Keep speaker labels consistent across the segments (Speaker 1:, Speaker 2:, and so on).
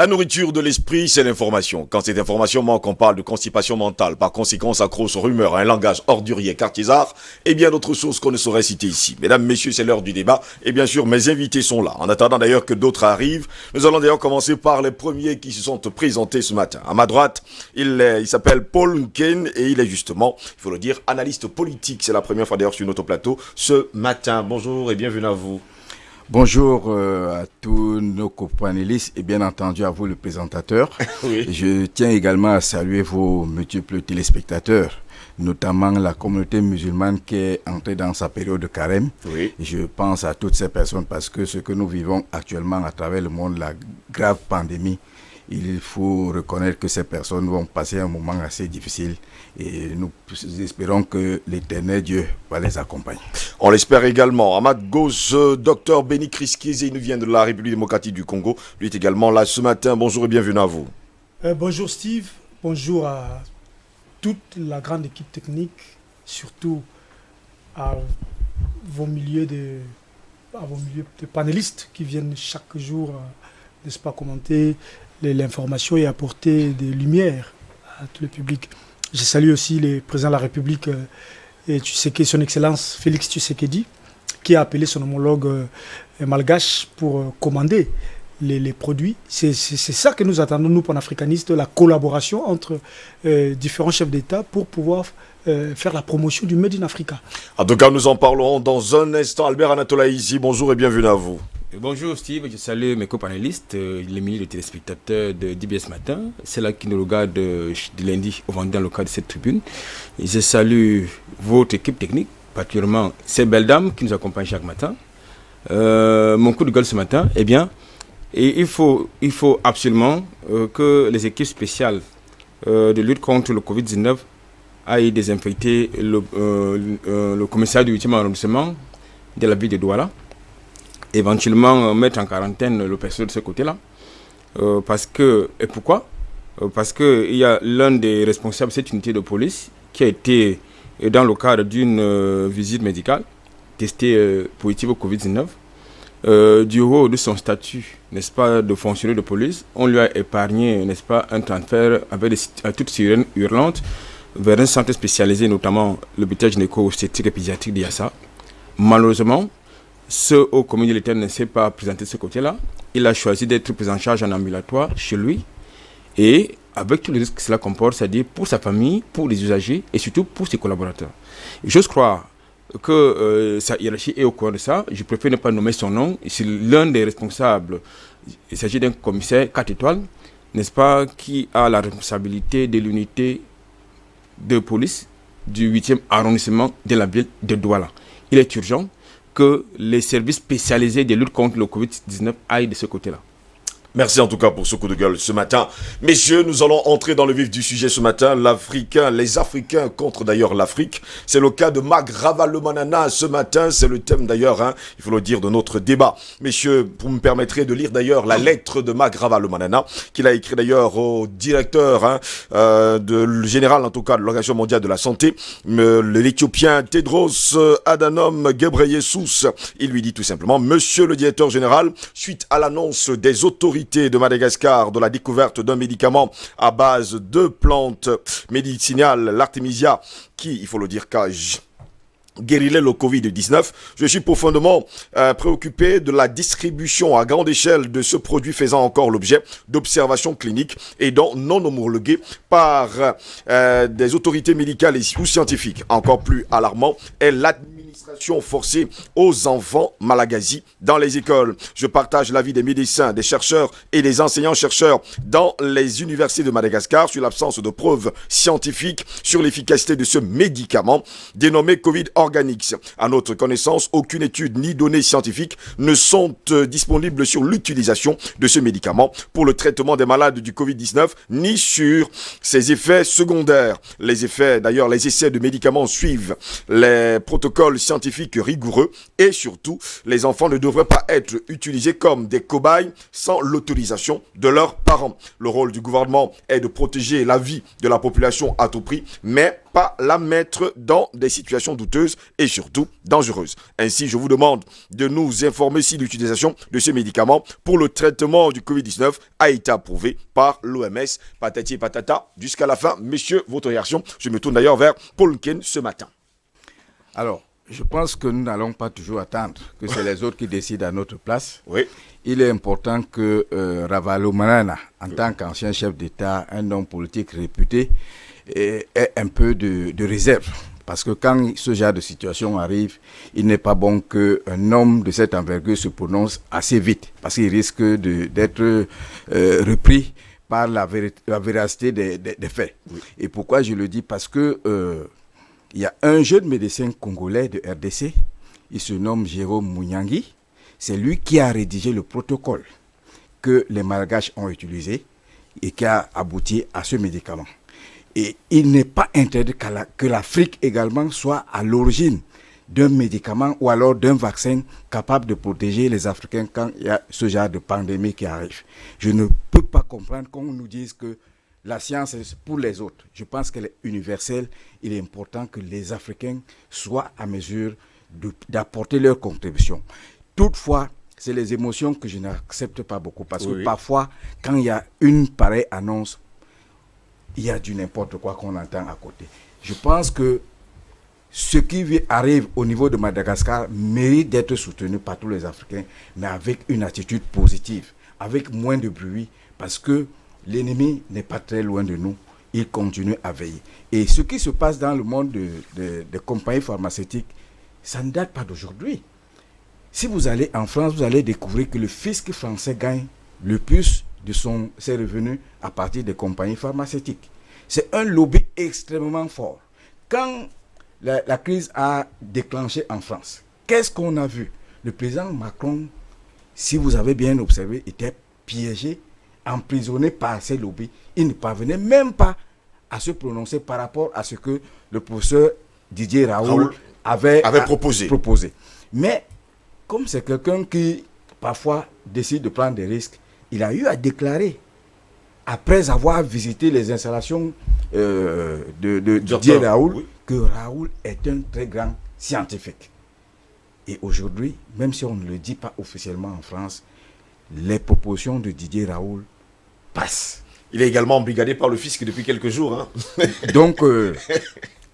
Speaker 1: La nourriture de l'esprit, c'est l'information. Quand cette information manque, on parle de constipation mentale. Par conséquent, ça crosse rumeur, un langage ordurier, cartésard et bien d'autres choses qu'on ne saurait citer ici. Mesdames, messieurs, c'est l'heure du débat. Et bien sûr, mes invités sont là. En attendant d'ailleurs que d'autres arrivent, nous allons d'ailleurs commencer par les premiers qui se sont présentés ce matin. À ma droite, il s'appelle Paul Nken et il est justement, il faut le dire, analyste politique. C'est la première fois d'ailleurs sur notre plateau ce matin. Bonjour et bienvenue à vous.
Speaker 2: Bonjour à tous nos copanélistes et bien entendu à vous le présentateur.
Speaker 1: Oui.
Speaker 2: Je tiens également à saluer vos multiples téléspectateurs, notamment la communauté musulmane qui est entrée dans sa période de carême.
Speaker 1: Oui.
Speaker 2: Je pense à toutes ces personnes parce que ce que nous vivons actuellement à travers le monde, la grave pandémie, il faut reconnaître que ces personnes vont passer un moment assez difficile et nous espérons que l'Éternel Dieu va les accompagner.
Speaker 1: On l'espère également. À ma gauche, Dr Benny Kriskize, il nous vient de la République démocratique du Congo. Lui est également là ce matin. Bonjour et bienvenue à vous.
Speaker 3: Bonjour Steve, bonjour à toute la grande équipe technique, surtout à vos milieux de panélistes qui viennent chaque jour, n'est-ce pas, commenter l'information et apporter des lumières à tout le public. Je salue aussi le président de la République, son Excellence Félix Tshisekedi, qui a appelé son homologue malgache pour commander les produits. C'est ça que nous attendons, nous, panafricanistes, la collaboration entre différents chefs d'État pour pouvoir faire la promotion du Made in Africa.
Speaker 1: En tout cas, nous en parlerons dans un instant. Albert Anatolaïsi, bonjour et bienvenue à vous.
Speaker 4: Bonjour Steve, je salue mes copanélistes, les milliers de téléspectateurs de DBS Matin, c'est là qui nous regardent de lundi au vendredi dans le cadre de cette tribune. Et je salue votre équipe technique, particulièrement ces belles dames qui nous accompagnent chaque matin. Mon coup de gueule ce matin, eh bien, il faut absolument que les équipes spéciales de lutte contre le Covid-19 aillent désinfecter le commissariat du 8e arrondissement de la ville de Douala. Éventuellement mettre en quarantaine le personnel de ce côté-là. Pourquoi ? Parce qu'il y a l'un des responsables de cette unité de police qui a été, dans le cadre d'une visite médicale, testé positif au Covid-19. Du haut de son statut, n'est-ce pas, de fonctionnaire de police, on lui a épargné, n'est-ce pas, un transfert avec toutes sirènes hurlantes vers un centre spécialisé, notamment l'hôpital gynéco-obstétrique et pédiatrique d'Yassa. Malheureusement, ce haut commis militaire ne s'est pas présenté de ce côté-là. Il a choisi d'être pris en charge en ambulatoire chez lui. Et avec tous les risques que cela comporte, c'est-à-dire pour sa famille, pour les usagers et surtout pour ses collaborateurs. J'ose croire que sa hiérarchie est au courant de ça. Je préfère ne pas nommer son nom. C'est l'un des responsables. Il s'agit d'un commissaire 4 étoiles, n'est-ce pas, qui a la responsabilité de l'unité de police du 8e arrondissement de la ville de Douala. Il est urgent que les services spécialisés de lutte contre le Covid-19 aillent de ce côté-là.
Speaker 1: Merci en tout cas pour ce coup de gueule ce matin. Messieurs, nous allons entrer dans le vif du sujet ce matin. Les Africains contre d'ailleurs l'Afrique. C'est le cas de Mag Ravalomanana ce matin. C'est le thème d'ailleurs, il faut le dire, de notre débat. Messieurs, vous me permettrez de lire d'ailleurs la lettre de Mag Ravalomanana qu'il a écrit d'ailleurs au directeur, le général en tout cas de l'Organisation mondiale de la santé, l'Éthiopien Tedros Adhanom Ghebreyesus. Il lui dit tout simplement: Monsieur le directeur général, suite à l'annonce des autorités de Madagascar de la découverte d'un médicament à base de plantes médicinales, l'artémisia, qui, il faut le dire, guérirait le Covid-19. Je suis profondément préoccupé de la distribution à grande échelle de ce produit faisant encore l'objet d'observations cliniques et donc non homologuées par des autorités médicales ou scientifiques. Encore plus alarmant est l'administration forcée aux enfants malagasis dans les écoles. Je partage l'avis des médecins, des chercheurs et des enseignants-chercheurs dans les universités de Madagascar sur l'absence de preuves scientifiques sur l'efficacité de ce médicament dénommé Covid-Organics. À notre connaissance, aucune étude ni données scientifiques ne sont disponibles sur l'utilisation de ce médicament pour le traitement des malades du Covid-19 ni sur ses effets secondaires. Les essais de médicaments suivent les protocoles scientifiques rigoureux et surtout, les enfants ne devraient pas être utilisés comme des cobayes sans l'autorisation de leurs parents. Le rôle du gouvernement est de protéger la vie de la population à tout prix, mais pas la mettre dans des situations douteuses et surtout dangereuses. Ainsi, je vous demande de nous informer si l'utilisation de ces médicaments pour le traitement du Covid-19 a été approuvée par l'OMS. Patati et patata, jusqu'à la fin. Messieurs, votre réaction. Je me tourne d'ailleurs vers Paul Nken ce matin.
Speaker 2: Alors, je pense que nous n'allons pas toujours attendre que c'est les autres qui décident à notre place.
Speaker 1: Oui.
Speaker 2: Il est important que Ravalomanana, en tant qu'ancien chef d'État, un homme politique réputé, ait un peu de réserve. Parce que quand ce genre de situation arrive, il n'est pas bon qu'un homme de cette envergure se prononce assez vite. Parce qu'il risque d'être repris par la véracité des faits. Oui. Et pourquoi je le dis? Parce que il y a un jeune médecin congolais de RDC, il se nomme Jérôme Mounyangi. C'est lui qui a rédigé le protocole que les Malgaches ont utilisé et qui a abouti à ce médicament. Et il n'est pas interdit que l'Afrique également soit à l'origine d'un médicament ou alors d'un vaccin capable de protéger les Africains quand il y a ce genre de pandémie qui arrive. Je ne peux pas comprendre qu'on nous dise que la science est pour les autres. Je pense qu'elle est universelle. Il est important que les Africains soient à mesure d'apporter leur contribution. Toutefois, c'est les émotions que je n'accepte pas beaucoup parce que parfois, quand il y a une pareille annonce, il y a du n'importe quoi qu'on entend à côté. Je pense que ce qui arrive au niveau de Madagascar mérite d'être soutenu par tous les Africains, mais avec une attitude positive, avec moins de bruit, parce que l'ennemi n'est pas très loin de nous. Il continue à veiller. Et ce qui se passe dans le monde des compagnies pharmaceutiques, ça ne date pas d'aujourd'hui. Si vous allez en France, vous allez découvrir que le fisc français gagne le plus de ses revenus à partir des compagnies pharmaceutiques. C'est un lobby extrêmement fort. Quand la crise a déclenché en France, qu'est-ce qu'on a vu? Le président Macron, si vous avez bien observé, était piégé, emprisonné par ces lobbies. Il ne parvenait même pas à se prononcer par rapport à ce que le professeur Didier Raoult avait proposé. Mais comme c'est quelqu'un qui parfois décide de prendre des risques, il a eu à déclarer, après avoir visité les installations de Didier Raoult, que Raoult est un très grand scientifique. Et aujourd'hui, même si on ne le dit pas officiellement en France, les propositions de Didier Raoult passent.
Speaker 1: Il est également embrigadé par le fisc depuis quelques jours. Hein.
Speaker 2: Donc,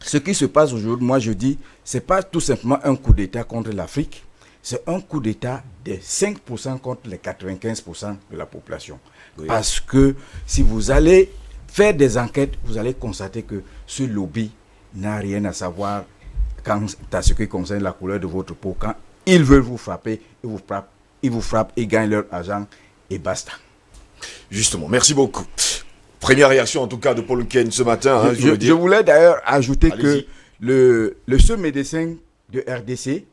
Speaker 2: ce qui se passe aujourd'hui, moi je dis, ce n'est pas tout simplement un coup d'État contre l'Afrique, c'est un coup d'État des 5% contre les 95% de la population. Oui. Parce que si vous allez faire des enquêtes, vous allez constater que ce lobby n'a rien à savoir quant à ce qui concerne la couleur de votre peau. Quand ils veulent vous frapper, ils vous frappent, ils gagnent leur argent et basta.
Speaker 1: Justement, merci beaucoup. Première réaction en tout cas de Paul Nken ce matin. Hein,
Speaker 2: je voulais d'ailleurs ajouter que ce médecin de RDC,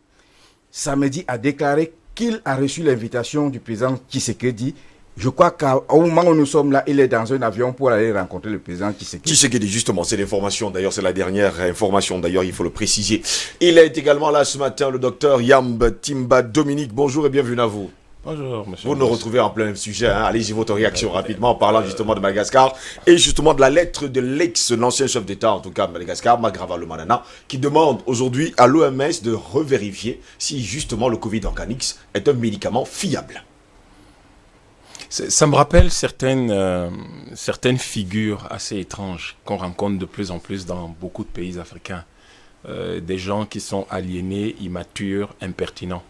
Speaker 2: samedi, a déclaré qu'il a reçu l'invitation du président Tshisekedi. Je crois qu'au moment où nous sommes là, il est dans un avion pour aller rencontrer le président Tshisekedi.
Speaker 1: Tshisekedi, justement, c'est l'information. D'ailleurs, c'est la dernière information. D'ailleurs, il faut le préciser. Il est également là ce matin, le docteur Yamb Timba Dominique. Bonjour et bienvenue à vous.
Speaker 5: Bonjour, monsieur.
Speaker 1: Vous nous retrouvez en plein sujet. Hein. Allez-y, votre réaction rapidement en parlant justement de Madagascar et justement de la lettre de l'ancien chef d'État, en tout cas de Madagascar, Marc Ravalomanana, qui demande aujourd'hui à l'OMS de revérifier si justement le Covid organique est un médicament fiable.
Speaker 5: Ça me rappelle certaines figures assez étranges qu'on rencontre de plus en plus dans beaucoup de pays africains. Des gens qui sont aliénés, immatures, impertinents.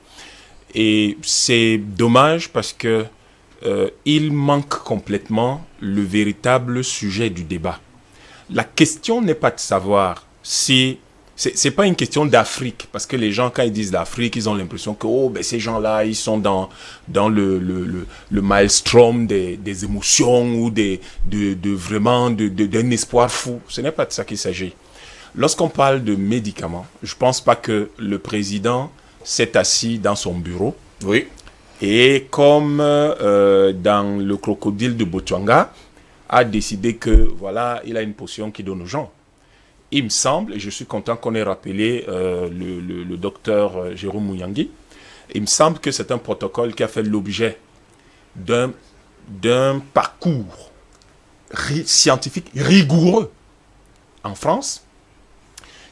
Speaker 5: Et c'est dommage parce que il manque complètement le véritable sujet du débat. La question n'est pas de savoir si... C'est pas une question d'Afrique, parce que les gens, quand ils disent l'Afrique, ils ont l'impression que ces gens-là, ils sont dans le maelstrom des émotions ou vraiment d'un espoir fou. Ce n'est pas de ça qu'il s'agit. Lorsqu'on parle de médicaments, je pense pas que le président s'est assis dans son bureau.
Speaker 1: Oui.
Speaker 5: Et comme dans le crocodile de Botswana, a décidé que, voilà, il a une potion qu'il donne aux gens. il me semble, et je suis content qu'on ait rappelé le docteur Jérôme Mouyangi, il me semble que c'est un protocole qui a fait l'objet d'un parcours scientifique rigoureux en France,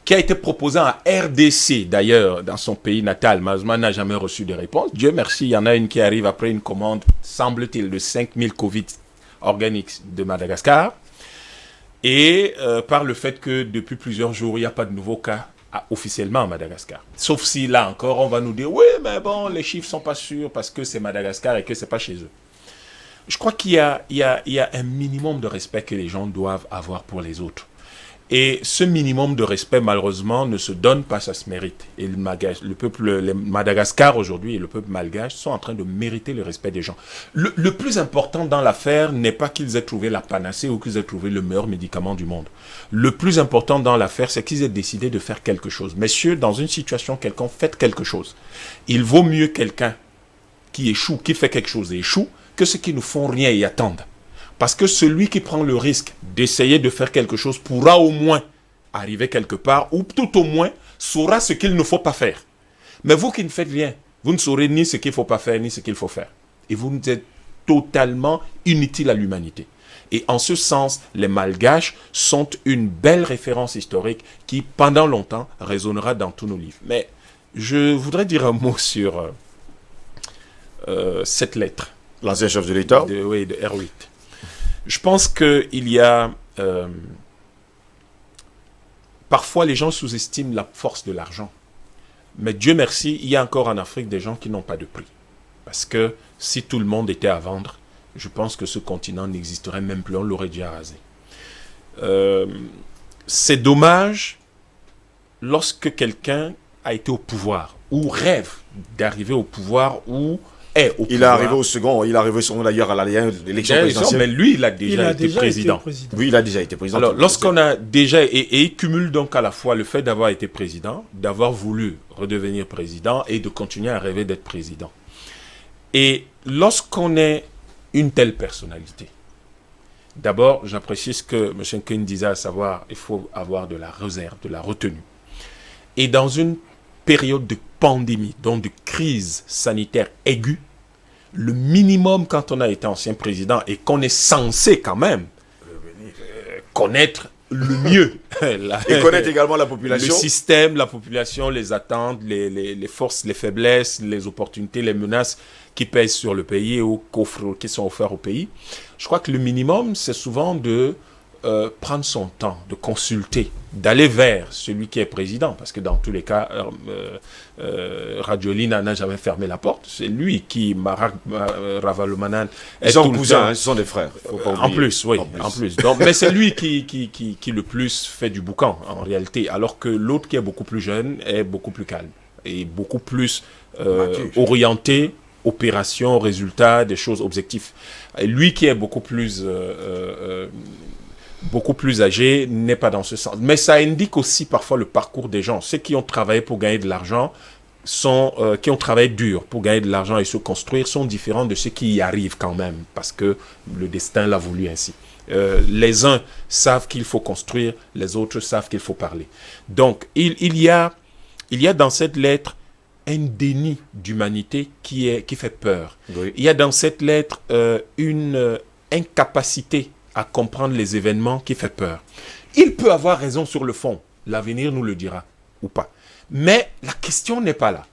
Speaker 5: qui a été proposé en RDC, d'ailleurs, dans son pays natal. Malheureusement, n'a jamais reçu de réponse. Dieu merci, il y en a une qui arrive après une commande, semble-t-il, de 5000 Covid organiques de Madagascar. Et par le fait que depuis plusieurs jours, il n'y a pas de nouveaux cas officiellement à Madagascar. Sauf si, là encore, on va nous dire, oui, mais bon, les chiffres ne sont pas sûrs parce que c'est Madagascar et que ce n'est pas chez eux. Je crois qu'il y a un minimum de respect que les gens doivent avoir pour les autres. Et ce minimum de respect, malheureusement, ne se donne pas, ça se mérite. Et le peuple Madagascar aujourd'hui et le peuple malgache sont en train de mériter le respect des gens. Le plus important dans l'affaire n'est pas qu'ils aient trouvé la panacée ou qu'ils aient trouvé le meilleur médicament du monde. Le plus important dans l'affaire, c'est qu'ils aient décidé de faire quelque chose. Messieurs, dans une situation quelconque, faites quelque chose. Il vaut mieux quelqu'un qui échoue, qui fait quelque chose et échoue, que ceux qui ne font rien et attendent. Parce que celui qui prend le risque d'essayer de faire quelque chose pourra au moins arriver quelque part, ou tout au moins saura ce qu'il ne faut pas faire. Mais vous qui ne faites rien, vous ne saurez ni ce qu'il ne faut pas faire, ni ce qu'il faut faire. Et vous êtes totalement inutile à l'humanité. Et en ce sens, les Malgaches sont une belle référence historique qui, pendant longtemps, résonnera dans tous nos livres. Mais je voudrais dire un mot sur cette lettre.
Speaker 1: L'ancien chef de l'État.
Speaker 5: Oui, de R8. Je pense qu'il y a... parfois, les gens sous-estiment la force de l'argent. Mais Dieu merci, il y a encore en Afrique des gens qui n'ont pas de prix. Parce que si tout le monde était à vendre, je pense que ce continent n'existerait même plus, on l'aurait déjà rasé. C'est dommage lorsque quelqu'un a été au pouvoir, ou rêve d'arriver au pouvoir, ou...
Speaker 1: Il est arrivé au second, il est arrivé d'ailleurs à l'élection présidentielle.
Speaker 5: Mais lui, il a déjà été président.
Speaker 1: Oui, il a déjà été président.
Speaker 5: Alors, lorsqu'on a déjà, et il cumule donc à la fois le fait d'avoir été président, d'avoir voulu redevenir président et de continuer à rêver d'être président. Et lorsqu'on est une telle personnalité, d'abord, j'apprécie ce que M. Nkine disait, à savoir, il faut avoir de la réserve, de la retenue. Et dans une période de pandémie, donc de crise sanitaire aiguë, le minimum quand on a été ancien président et qu'on est censé quand même connaître le mieux.
Speaker 1: Et connaître également la population.
Speaker 5: Le système, la population, les attentes, les forces, les faiblesses, les opportunités, les menaces qui pèsent sur le pays ou qui sont offertes au pays. Je crois que le minimum, c'est souvent de prendre son temps, de consulter, d'aller vers celui qui est président, parce que dans tous les cas, Radiolina n'a jamais fermé la porte. C'est lui qui, Marak Ravalomanana,
Speaker 1: ils sont cousins, hein, ce sont des frères.
Speaker 5: En plus, oui, en plus. Donc, mais c'est lui qui le plus fait du boucan, en réalité, alors que l'autre qui est beaucoup plus jeune est beaucoup plus calme et beaucoup plus orienté, opération, résultat, des choses, objectifs. Et lui qui est beaucoup plus âgé, n'est pas dans ce sens. Mais ça indique aussi parfois le parcours des gens. Ceux qui ont travaillé pour gagner de l'argent, qui ont travaillé dur pour gagner de l'argent et se construire, sont différents de ceux qui y arrivent quand même, parce que le destin l'a voulu ainsi. Les uns savent qu'il faut construire, les autres savent qu'il faut parler. Donc, il y a dans cette lettre un déni d'humanité qui fait peur.
Speaker 1: Oui.
Speaker 5: Il y a dans cette lettre une incapacité à comprendre les événements qui fait peur. Il peut avoir raison sur le fond. L'avenir nous le dira ou pas. Mais la question n'est pas là.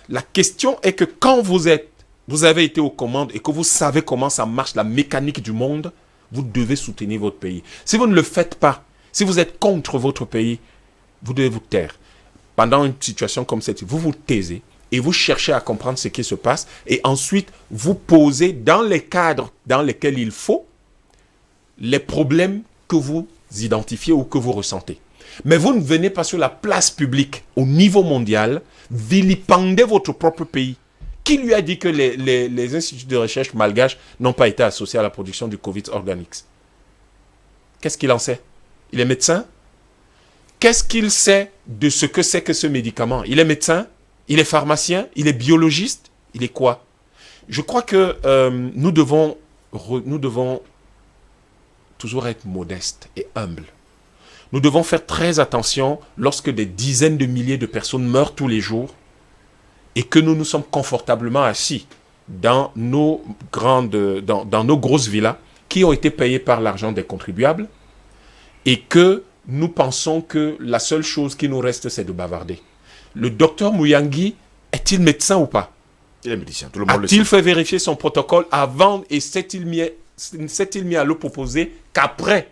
Speaker 5: La question est que quand vous avez été aux commandes et que vous savez comment ça marche, la mécanique du monde, vous devez soutenir votre pays. Si vous ne le faites pas, si vous êtes contre votre pays, vous devez vous taire. Pendant une situation comme cette, vous vous taisez et vous cherchez à comprendre ce qui se passe et ensuite vous posez dans les cadres dans lesquels il faut les problèmes que vous identifiez ou que vous ressentez. Mais vous ne venez pas sur la place publique au niveau mondial vilipender votre propre pays. Qui lui a dit que les instituts de recherche malgaches n'ont pas été associés à la production du Covid Organics? Qu'est-ce qu'il en sait? Il est médecin? Qu'est-ce qu'il sait de ce que c'est que ce médicament? Il est médecin? Il est pharmacien? Il est biologiste? Il est quoi? Je crois que nous devons toujours être modestes et humbles. Nous devons faire très attention lorsque des dizaines de milliers de personnes meurent tous les jours et que nous nous sommes confortablement assis dans nos grosses villas qui ont été payées par l'argent des contribuables et que nous pensons que la seule chose qui nous reste, c'est de bavarder. Le docteur Mouyangi est-il médecin ou pas?
Speaker 1: Il est médecin, tout le monde le sait.
Speaker 5: A-t-il fait vérifier son protocole avant et s'est-il mis à le proposer qu'après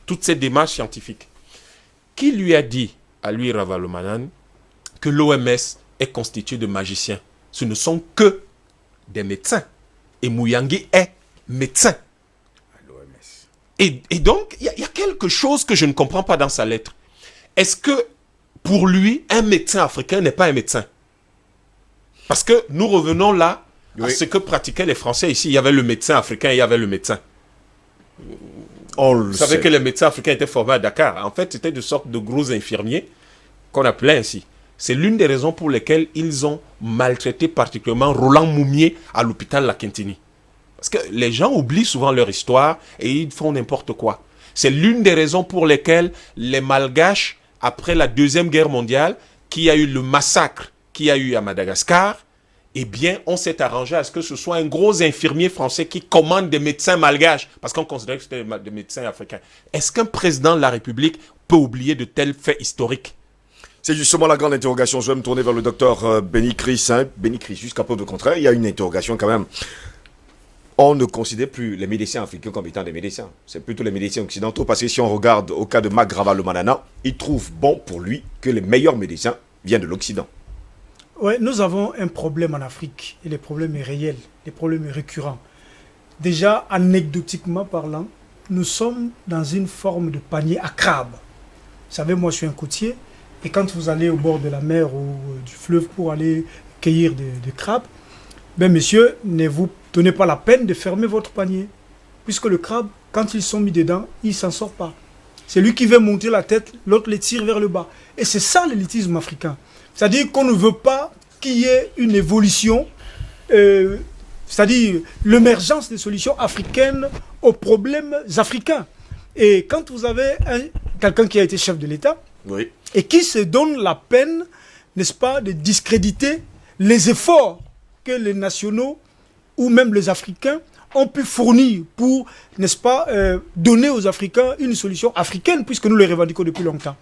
Speaker 5: toutes ces démarches scientifiques? Qui lui a dit, à lui Ravalomanana, que l'OMS est constituée de magiciens? Ce ne sont que des médecins. Et Mouyangi est médecin. Et donc, il y a quelque chose que je ne comprends pas dans sa lettre. Est-ce que, pour lui, un médecin africain n'est pas un médecin? Parce que nous revenons là à ce que pratiquaient les Français ici. Il y avait le médecin africain et il y avait le médecin. Vous savez que les médecins africains étaient formés à Dakar. En fait, c'était de sorte de gros infirmiers qu'on appelait ainsi. C'est l'une des raisons pour lesquelles ils ont maltraité particulièrement Roland Moumier à l'hôpital La Quintini. Parce que les gens oublient souvent leur histoire et ils font n'importe quoi. C'est l'une des raisons pour lesquelles les Malgaches, après la Deuxième Guerre mondiale, qui a eu le massacre qu'il y a eu à Madagascar, eh bien, on s'est arrangé à ce que ce soit un gros infirmier français qui commande des médecins malgaches, parce qu'on considérait que c'était des médecins africains. Est-ce qu'un président de la République peut oublier de tels faits historiques?
Speaker 1: C'est justement la grande interrogation. Je vais me tourner vers le docteur Benny Chris. Benny Chris, jusqu'à preuve de contraire, il y a une interrogation quand même. On ne considère plus les médecins africains comme étant des médecins. C'est plutôt les médecins occidentaux. Parce que si on regarde au cas de Mac Ravalomanana, il trouve bon pour lui que les meilleurs médecins viennent de l'Occident.
Speaker 3: Oui, nous avons un problème en Afrique. Et le problème est réel. Le problème est récurrent. Déjà, anecdotiquement parlant, nous sommes dans une forme de panier à crabes. Vous savez, moi, je suis un côtier. Et quand vous allez au bord de la mer ou du fleuve pour aller cueillir des crabes, ben monsieur, ne vous donnez pas la peine de fermer votre panier. Puisque le crabe, quand ils sont mis dedans, il ne s'en sort pas. C'est lui qui veut monter la tête, l'autre les tire vers le bas. Et c'est ça l'élitisme africain. C'est-à-dire qu'on ne veut pas qu'il y ait une évolution, c'est-à-dire l'émergence des solutions africaines aux problèmes africains. Et quand vous avez quelqu'un qui a été chef de l'État,
Speaker 1: oui,
Speaker 3: et qui se donne la peine, n'est-ce pas, de discréditer les efforts que les nationaux ou même les Africains ont pu fournir pour, n'est-ce pas, donner aux Africains une solution africaine, puisque nous les revendiquons depuis longtemps.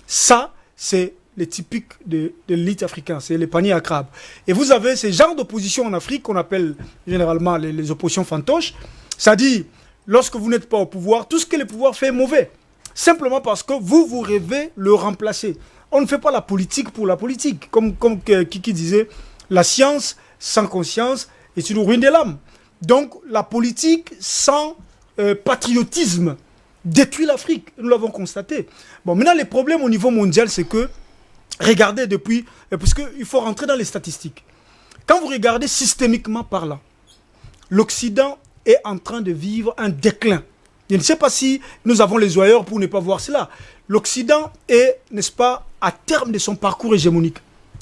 Speaker 3: Ça, c'est les typiques de l'élite africaine, c'est les paniers à crabes. Et vous avez ces genres d'opposition en Afrique qu'on appelle généralement les oppositions fantoches, c'est-à-dire, lorsque vous n'êtes pas au pouvoir, tout ce que le pouvoir fait est mauvais. Simplement parce que vous rêvez le remplacer. On ne fait pas la politique pour la politique. Comme Kiki disait, la science sans conscience est une ruine de l'âme. Donc la politique sans patriotisme détruit l'Afrique. Nous l'avons constaté. Bon, maintenant, les problèmes au niveau mondial, c'est que, regardez depuis, parce qu'il faut rentrer dans les statistiques. Quand vous regardez systémiquement parlant, l'Occident est en train de vivre un déclin. Je ne sais pas si nous avons les ouïeurs pour ne pas voir cela. L'Occident est, n'est-ce pas, à terme de son parcours hégémonique.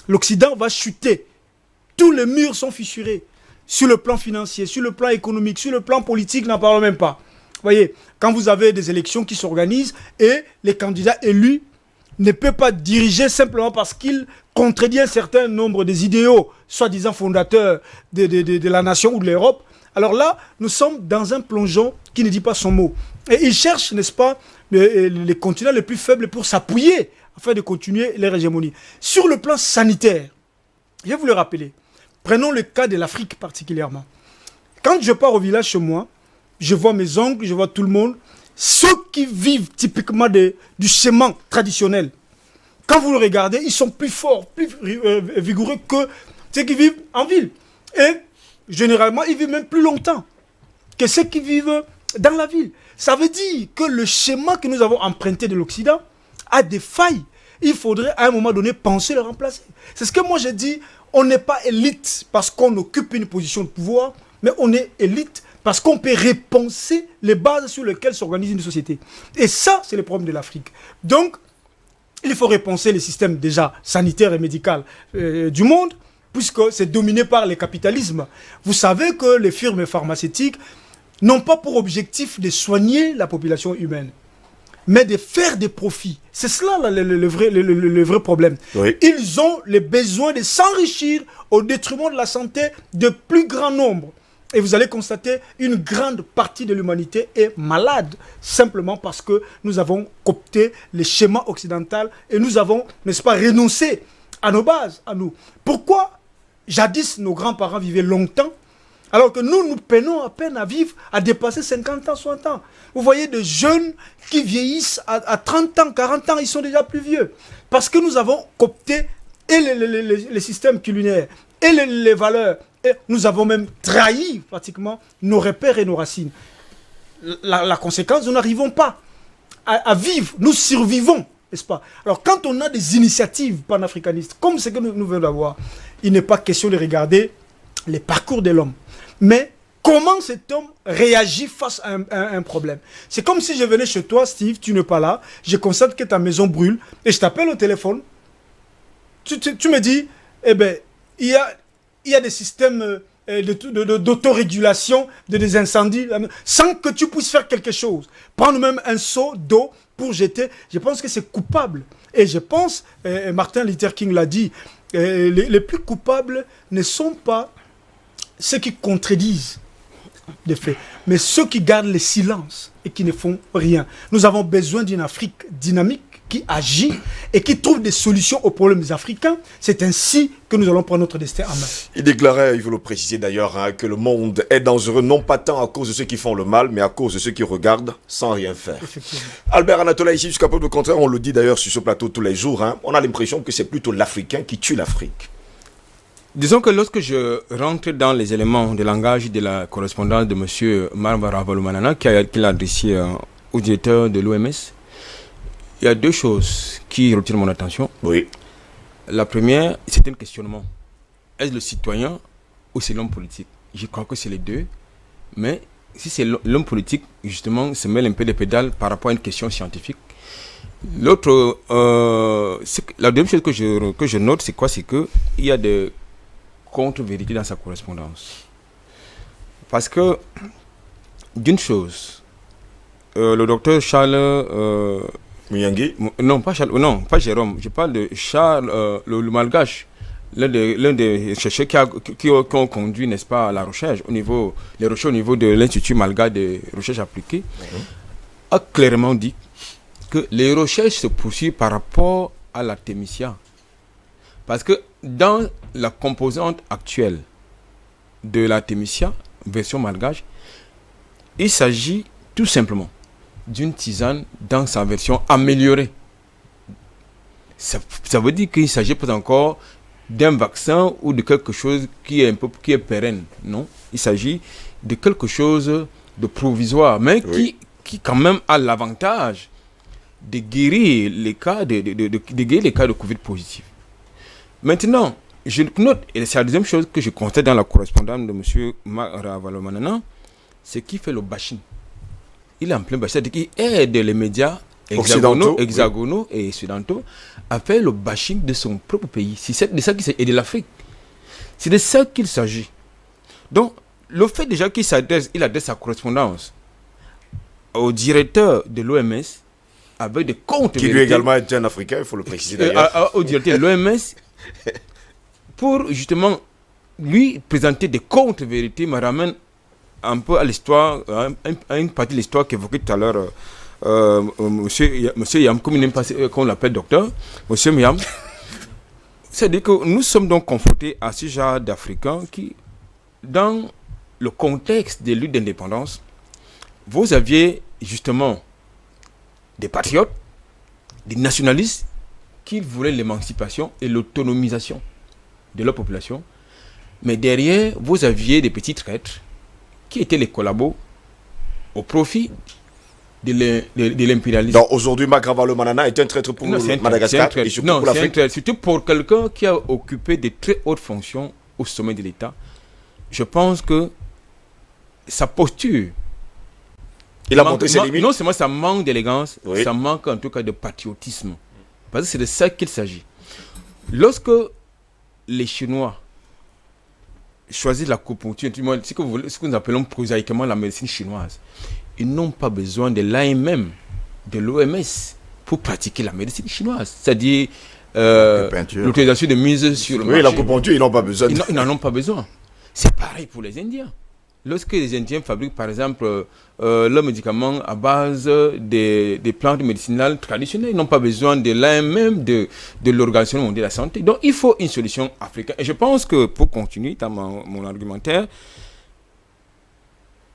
Speaker 3: L'Occident va chuter. Tous les murs sont fissurés. Sur le plan financier, sur le plan économique, sur le plan politique, n'en parlons même pas. Vous voyez, quand vous avez des élections qui s'organisent et les candidats élus ne peuvent pas diriger simplement parce qu'ils contredisent un certain nombre des idéaux, soi-disant fondateurs de la nation ou de l'Europe, alors là, nous sommes dans un plongeon qui ne dit pas son mot. Et ils cherchent, n'est-ce pas, les continents les plus faibles pour s'appuyer afin de continuer leur hégémonie. Sur le plan sanitaire, je vais vous le rappeler. Prenons le cas de l'Afrique particulièrement. Quand je pars au village chez moi, je vois mes oncles, je vois tout le monde. Ceux qui vivent typiquement du sément traditionnel, quand vous le regardez, ils sont plus forts, plus vigoureux que ceux qui vivent en ville. Et généralement, ils vivent même plus longtemps que ceux qui vivent dans la ville. Ça veut dire que le schéma que nous avons emprunté de l'Occident a des failles. Il faudrait à un moment donné penser le remplacer. C'est ce que moi j'ai dit, on n'est pas élite parce qu'on occupe une position de pouvoir, mais on est élite parce qu'on peut repenser les bases sur lesquelles s'organise une société. Et ça, c'est le problème de l'Afrique. Donc, il faut repenser les systèmes déjà sanitaires et médicaux du monde, puisque c'est dominé par le capitalisme. Vous savez que les firmes pharmaceutiques n'ont pas pour objectif de soigner la population humaine. mais de faire des profits. C'est cela là, le vrai problème.
Speaker 1: Oui.
Speaker 3: Ils ont le besoin de s'enrichir au détriment de la santé de plus grand nombre. Et vous allez constater une grande partie de l'humanité est malade, simplement parce que nous avons coopté les schémas occidentaux et nous avons, n'est-ce pas, renoncé à nos bases, à nous. Pourquoi jadis nos grands-parents vivaient longtemps, alors que nous peinons à peine à vivre, à dépasser 50 ans, 60 ans. Vous voyez des jeunes qui vieillissent à 30 ans, 40 ans, ils sont déjà plus vieux. Parce que nous avons coopté et les systèmes culinaires, et les valeurs, et nous avons même trahi pratiquement nos repères et nos racines. La conséquence, nous n'arrivons pas à vivre, nous survivons, n'est-ce pas? Alors quand on a des initiatives panafricanistes, comme ce que nous venons d'avoir, il n'est pas question de regarder les parcours de l'homme, mais comment cet homme réagit face à un problème. C'est comme si je venais chez toi, Steve, tu n'es pas là, je constate que ta maison brûle, et je t'appelle au téléphone, tu me dis, eh bien, il y a des systèmes d'autorégulation des incendies, sans que tu puisses faire quelque chose. Prendre même un seau d'eau pour jeter, je pense que c'est coupable. Et je pense, Martin Luther King l'a dit, les plus coupables ne sont pas ceux qui contredisent des faits, mais ceux qui gardent le silence et qui ne font rien. Nous avons besoin d'une Afrique dynamique qui agit et qui trouve des solutions aux problèmes des Africains. C'est ainsi que nous allons prendre notre destin en main.
Speaker 1: Il déclarait, il faut le préciser d'ailleurs, que le monde est dangereux, non pas tant à cause de ceux qui font le mal, mais à cause de ceux qui regardent sans rien faire. Albert Anatola, ici, jusqu'à peu de contraire, on le dit d'ailleurs sur ce plateau tous les jours, on a l'impression que c'est plutôt l'Africain qui tue l'Afrique.
Speaker 4: Disons que lorsque je rentre dans les éléments de langage de la correspondance de M. Marwa Ravalomanana, qu'il a adressé au directeur de l'OMS, il y a deux choses qui retirent mon attention.
Speaker 1: Oui.
Speaker 4: La première, c'est un questionnement. Est-ce le citoyen ou c'est l'homme politique? Je crois que c'est les deux. Mais si c'est l'homme politique, justement, se mêle un peu les pédales par rapport à une question scientifique. L'autre, la deuxième chose que je note, c'est quoi? C'est qu'il y a des contre-vérités dans sa correspondance. Parce que, d'une chose, le docteur Charles...
Speaker 1: Mouyangi?
Speaker 4: Non, pas Jérôme. Je parle de Charles, le malgache, l'un des chercheurs qui ont conduit, n'est-ce pas, la recherche au niveau de l'Institut malgache de recherche appliquée, a clairement dit que les recherches se poursuivent par rapport à l'artémisia. Parce que dans la composante actuelle de l'artémisia, version malgache, il s'agit tout simplement d'une tisane dans sa version améliorée. Ça veut dire qu'il s'agit pas encore d'un vaccin ou de quelque chose qui est pérenne. Non, il s'agit de quelque chose de provisoire, mais oui, qui quand même a l'avantage de guérir les cas de Covid positif. Maintenant, je note, et c'est la deuxième chose que je constate dans la correspondance de M. Ravalomanana, c'est qu'il fait le bashing. Il est en plein bashing, c'est-à-dire qu'il aide les médias hexagonaux et occidentaux à faire le bashing de son propre pays. C'est de ça qu'il s'agit, et de l'Afrique. C'est de ça qu'il s'agit. Donc, le fait déjà qu'il adresse sa correspondance au directeur de l'OMS avec des comptes
Speaker 1: qui lui également était un Africain, il faut le préciser d'ailleurs.
Speaker 4: Au directeur de l'OMS pour justement lui présenter des contre-vérités me ramène un peu à l'histoire, à une partie de l'histoire qu'évoquait tout à l'heure monsieur Yam, comme il n'aime pas qu'on l'appelle docteur, monsieur Yam. C'est-à-dire que nous sommes donc confrontés à ce genre d'Africains qui, dans le contexte des luttes d'indépendance, vous aviez justement des patriotes, des nationalistes qui voulaient l'émancipation et l'autonomisation de leur population. Mais derrière, vous aviez des petits traîtres qui étaient les collabos au profit de l'impérialisme.
Speaker 1: Donc aujourd'hui, Ravalomanana est un traître pour Madagascar et surtout pour l'Afrique.
Speaker 4: C'est un traître, surtout pour quelqu'un qui a occupé de très hautes fonctions au sommet de l'État. Je pense que sa posture...
Speaker 1: Il a montré ses limites.
Speaker 4: Non seulement ça manque d'élégance,
Speaker 1: oui, ça
Speaker 4: manque en tout cas de patriotisme. Parce que c'est de ça qu'il s'agit. Lorsque les Chinois choisissent l'acupuncture, ce que nous appelons prosaïquement la médecine chinoise, ils n'ont pas besoin de l'AMM de l'OMS pour pratiquer la médecine chinoise. C'est-à-dire
Speaker 2: L'acupuncture.
Speaker 4: l'autorisation de mise sur le
Speaker 1: Oui,
Speaker 4: marché.
Speaker 1: l'acupuncture, ils n'ont pas besoin.
Speaker 4: Ils n'en ont pas besoin. C'est pareil pour les Indiens. Lorsque les Indiens fabriquent, par exemple, leurs médicaments à base des plantes médicinales traditionnelles, ils n'ont pas besoin de l'AMM, de l'Organisation mondiale de la santé. Donc, il faut une solution africaine. Et je pense que, pour continuer dans mon argumentaire,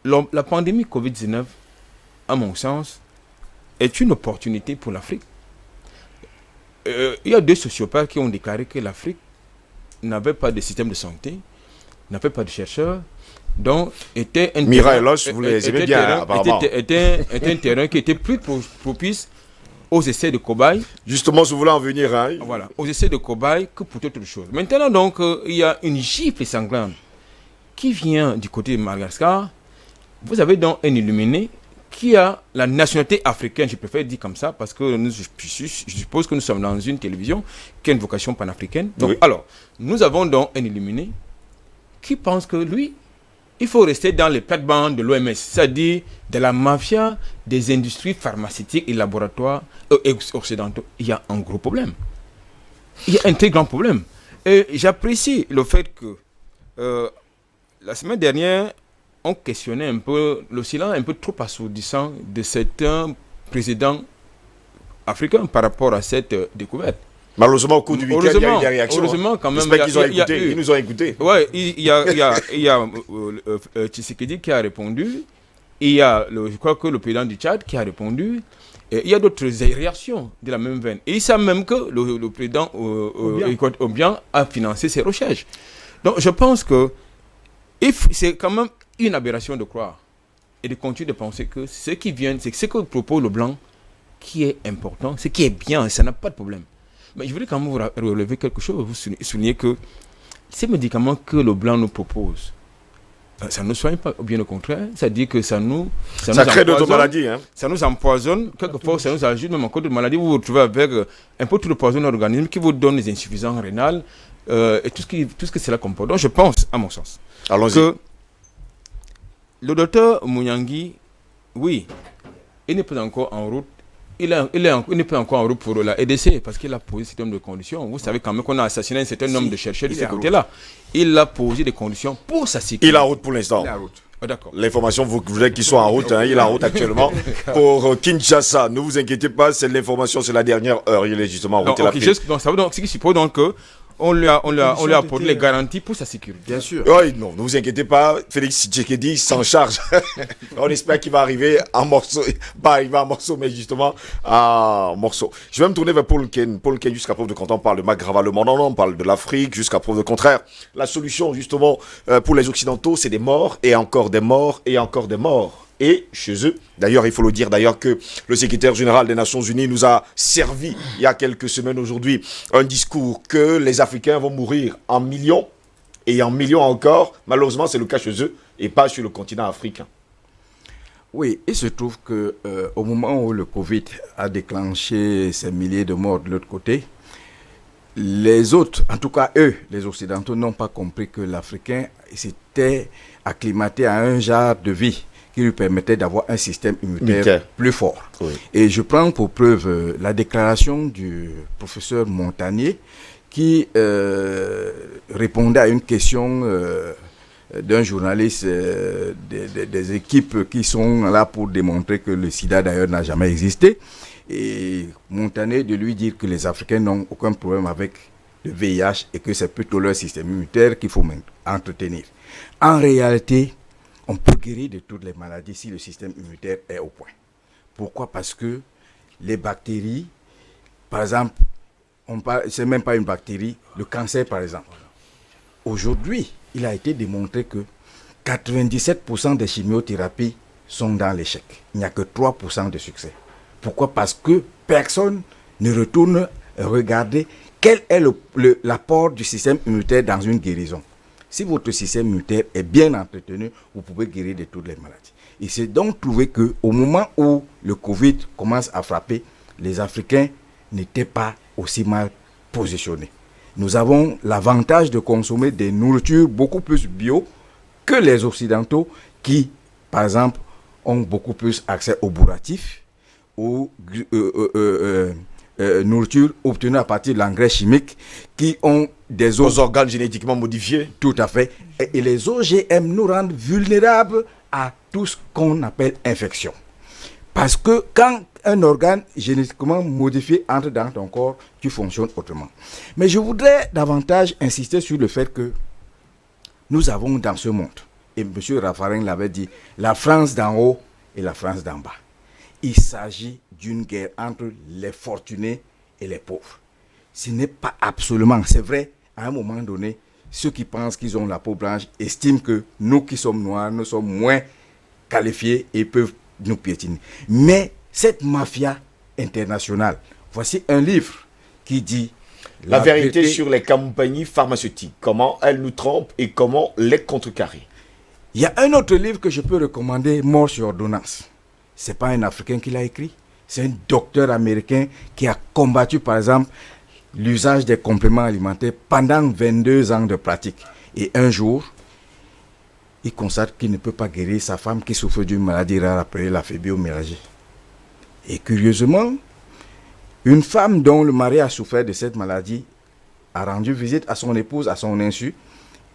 Speaker 4: la pandémie Covid-19, à mon sens, est une opportunité pour l'Afrique. Il y a 2 sociopathes qui ont déclaré que l'Afrique n'avait pas de système de santé, n'avait pas de chercheurs, donc était un
Speaker 1: Mira et Loche, vous les aimez bien, apparemment.
Speaker 4: Était un terrain qui était plus propice aux essais de cobayes.
Speaker 1: Justement, si vous voulez en venir, hein,
Speaker 4: Voilà, aux essais de cobayes que pour toute autre chose. Maintenant, donc, il y a une gifle sanglante qui vient du côté de Madagascar. Vous avez donc un illuminé qui a la nationalité africaine, je préfère dire comme ça, parce que je suppose que nous sommes dans une télévision qui a une vocation panafricaine. Donc,
Speaker 1: oui.
Speaker 4: alors, nous avons donc un illuminé qui pense que lui, il faut rester dans les plates-bandes de l'OMS, c'est-à-dire de la mafia des industries pharmaceutiques et laboratoires occidentaux. Il y a un gros problème. Il y a un très grand problème. Et j'apprécie le fait que la semaine dernière, on questionnait un peu le silence un peu trop assourdissant de certains présidents africains par rapport à cette découverte.
Speaker 1: malheureusement, au cours du week-end, il y a eu des réactions.
Speaker 4: Heureusement, quand même.
Speaker 1: J'espère qu'ils ont écouté. Ils nous ont écoutés.
Speaker 4: Oui, il y a Tshisekedi qui a répondu. Il y a, je crois que le président du Tchad qui a répondu. Et il y a d'autres réactions de la même veine. Et ils savent même que le président Obiang a financé ces recherches. Donc, je pense que c'est quand même une aberration de croire et de continuer de penser que ce qui vient, c'est ce que propose le blanc qui est important, ce qui est bien, ça n'a pas de problème. Mais je voulais quand même vous relever quelque chose, vous souligner que ces médicaments que le blanc nous propose, ça ne nous soigne pas, ou bien au contraire, ça dit que ça
Speaker 1: crée d'autres maladies. Hein.
Speaker 4: Ça nous empoisonne, quelquefois ça nous ajoute même encore d'autres maladies. Vous vous retrouvez avec un peu tout le poison de l'organisme qui vous donne des insuffisances rénales et tout ce que cela comporte. Donc je pense, à mon sens, que le docteur Mounyangi, oui, il n'est pas encore en route. Il n'est pas encore en route pour la EDC parce qu'il a posé un certain nombre de conditions. Vous savez quand même qu'on a assassiné un certain nombre de chercheurs de ce côté-là. Il a posé des conditions pour sa sécurité.
Speaker 1: Il est en route pour l'instant.
Speaker 4: D'accord.
Speaker 1: L'information, vous voulez qu'il soit en route. Hein, il est en route actuellement pour Kinshasa. Ne vous inquiétez pas, c'est l'information, c'est la dernière heure. Il est justement en route.
Speaker 4: Donc, ça veut donc, ce qui suppose donc que on lui a apporté les garanties pour sa sécurité.
Speaker 2: Bien sûr.
Speaker 1: Oui, non, ne vous inquiétez pas. Félix Tshisekedi s'en charge. On espère qu'il va arriver en morceaux. Pas arriver en morceaux, mais justement en morceaux. Je vais me tourner vers Paul Ken. Paul Ken, jusqu'à preuve de quand on parle de Mac Ravalement, non, on parle de l'Afrique, jusqu'à preuve de contraire. La solution, justement, pour les Occidentaux, c'est des morts et encore des morts et encore des morts. Et chez eux, d'ailleurs, il faut le dire d'ailleurs que le secrétaire général des Nations Unies nous a servi il y a quelques semaines aujourd'hui un discours que les Africains vont mourir en millions et en millions encore. Malheureusement, c'est le cas chez eux et pas sur le continent africain.
Speaker 2: Oui, il se trouve que au moment où le Covid a déclenché ces milliers de morts de l'autre côté, les autres, en tout cas eux, les Occidentaux, n'ont pas compris que l'Africain s'était acclimaté à un genre de vie qui lui permettait d'avoir un système immunitaire plus fort.
Speaker 1: Oui.
Speaker 2: Et je prends pour preuve la déclaration du professeur Montagnier qui répondait à une question d'un journaliste des équipes qui sont là pour démontrer que le sida d'ailleurs n'a jamais existé. Et Montagnier de lui dire que les Africains n'ont aucun problème avec le VIH et que c'est plutôt leur système immunitaire qu'il faut entretenir. En réalité, on peut guérir de toutes les maladies si le système immunitaire est au point. Pourquoi? Parce que les bactéries, par exemple, c'est même pas une bactérie, le cancer par exemple. Aujourd'hui, il a été démontré que 97% des chimiothérapies sont dans l'échec. Il n'y a que 3% de succès. Pourquoi? Parce que personne ne retourne regarder quel est l'apport du système immunitaire dans une guérison. Si votre système immunitaire est bien entretenu, vous pouvez guérir de toutes les maladies. Il s'est donc trouvé qu'au moment où le Covid commence à frapper, les Africains n'étaient pas aussi mal positionnés. Nous avons l'avantage de consommer des nourritures beaucoup plus bio que les Occidentaux qui, par exemple, ont beaucoup plus accès aux bourratifs, aux nourritures obtenues à partir de l'engrais chimique qui ont des
Speaker 1: Aux organes génétiquement modifiés.
Speaker 2: Tout à fait. Et les OGM nous rendent vulnérables à tout ce qu'on appelle infection. Parce que quand un organe génétiquement modifié entre dans ton corps, tu fonctionnes autrement. Mais je voudrais davantage insister sur le fait que nous avons dans ce monde, et M. Raffarin l'avait dit, la France d'en haut et la France d'en bas. Il s'agit d'une guerre entre les fortunés et les pauvres. Ce n'est pas absolument, c'est vrai, à un moment donné, ceux qui pensent qu'ils ont la peau blanche estiment que nous qui sommes noirs, nous sommes moins qualifiés et peuvent nous piétiner. Mais cette mafia internationale, voici un livre qui dit
Speaker 1: La vérité sur les compagnies pharmaceutiques. Comment elles nous trompent et comment les contrecarrer.
Speaker 2: Il y a un autre livre que je peux recommander, Mort sur ordonnance. Ce n'est pas un Africain qui l'a écrit. C'est un docteur américain qui a combattu, par exemple, l'usage des compléments alimentaires pendant 22 ans de pratique. Et un jour, il constate qu'il ne peut pas guérir sa femme qui souffre d'une maladie rare appelée la fibromyalgie. Et curieusement, une femme dont le mari a souffert de cette maladie a rendu visite à son épouse à son insu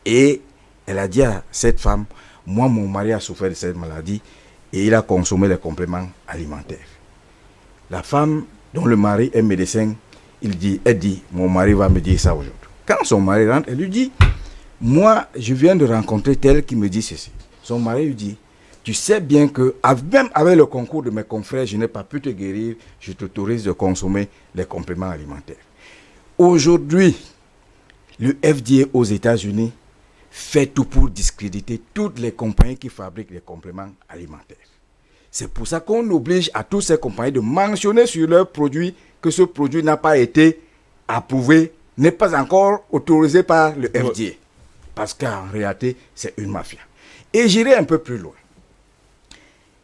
Speaker 2: et elle a dit à cette femme, moi mon mari a souffert de cette maladie et il a consommé les compléments alimentaires. La femme dont le mari est médecin, elle dit, mon mari va me dire ça aujourd'hui. Quand son mari rentre, elle lui dit, moi je viens de rencontrer tel qui me dit ceci. Son mari lui dit, tu sais bien que même avec le concours de mes confrères, je n'ai pas pu te guérir, je t'autorise de consommer les compléments alimentaires. Aujourd'hui, le FDA aux États-Unis fait tout pour discréditer toutes les compagnies qui fabriquent les compléments alimentaires. C'est pour ça qu'on oblige à toutes ces compagnies de mentionner sur leurs produits que ce produit n'a pas été approuvé, n'est pas encore autorisé par le FDA. Parce qu'en réalité, c'est une mafia. Et j'irai un peu plus loin.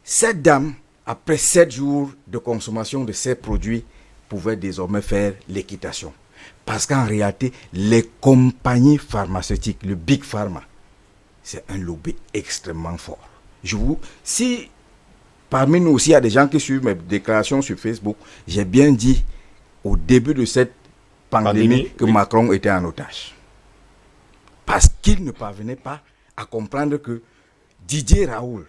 Speaker 2: Cette dame, après 7 jours de consommation de ces produits, pouvait désormais faire l'équitation. Parce qu'en réalité, les compagnies pharmaceutiques, le Big Pharma, c'est un lobby extrêmement fort. Si parmi nous aussi, il y a des gens qui suivent mes déclarations sur Facebook, j'ai bien dit au début de cette pandémie que Macron était en otage. Parce qu'il ne parvenait pas à comprendre que Didier Raoult,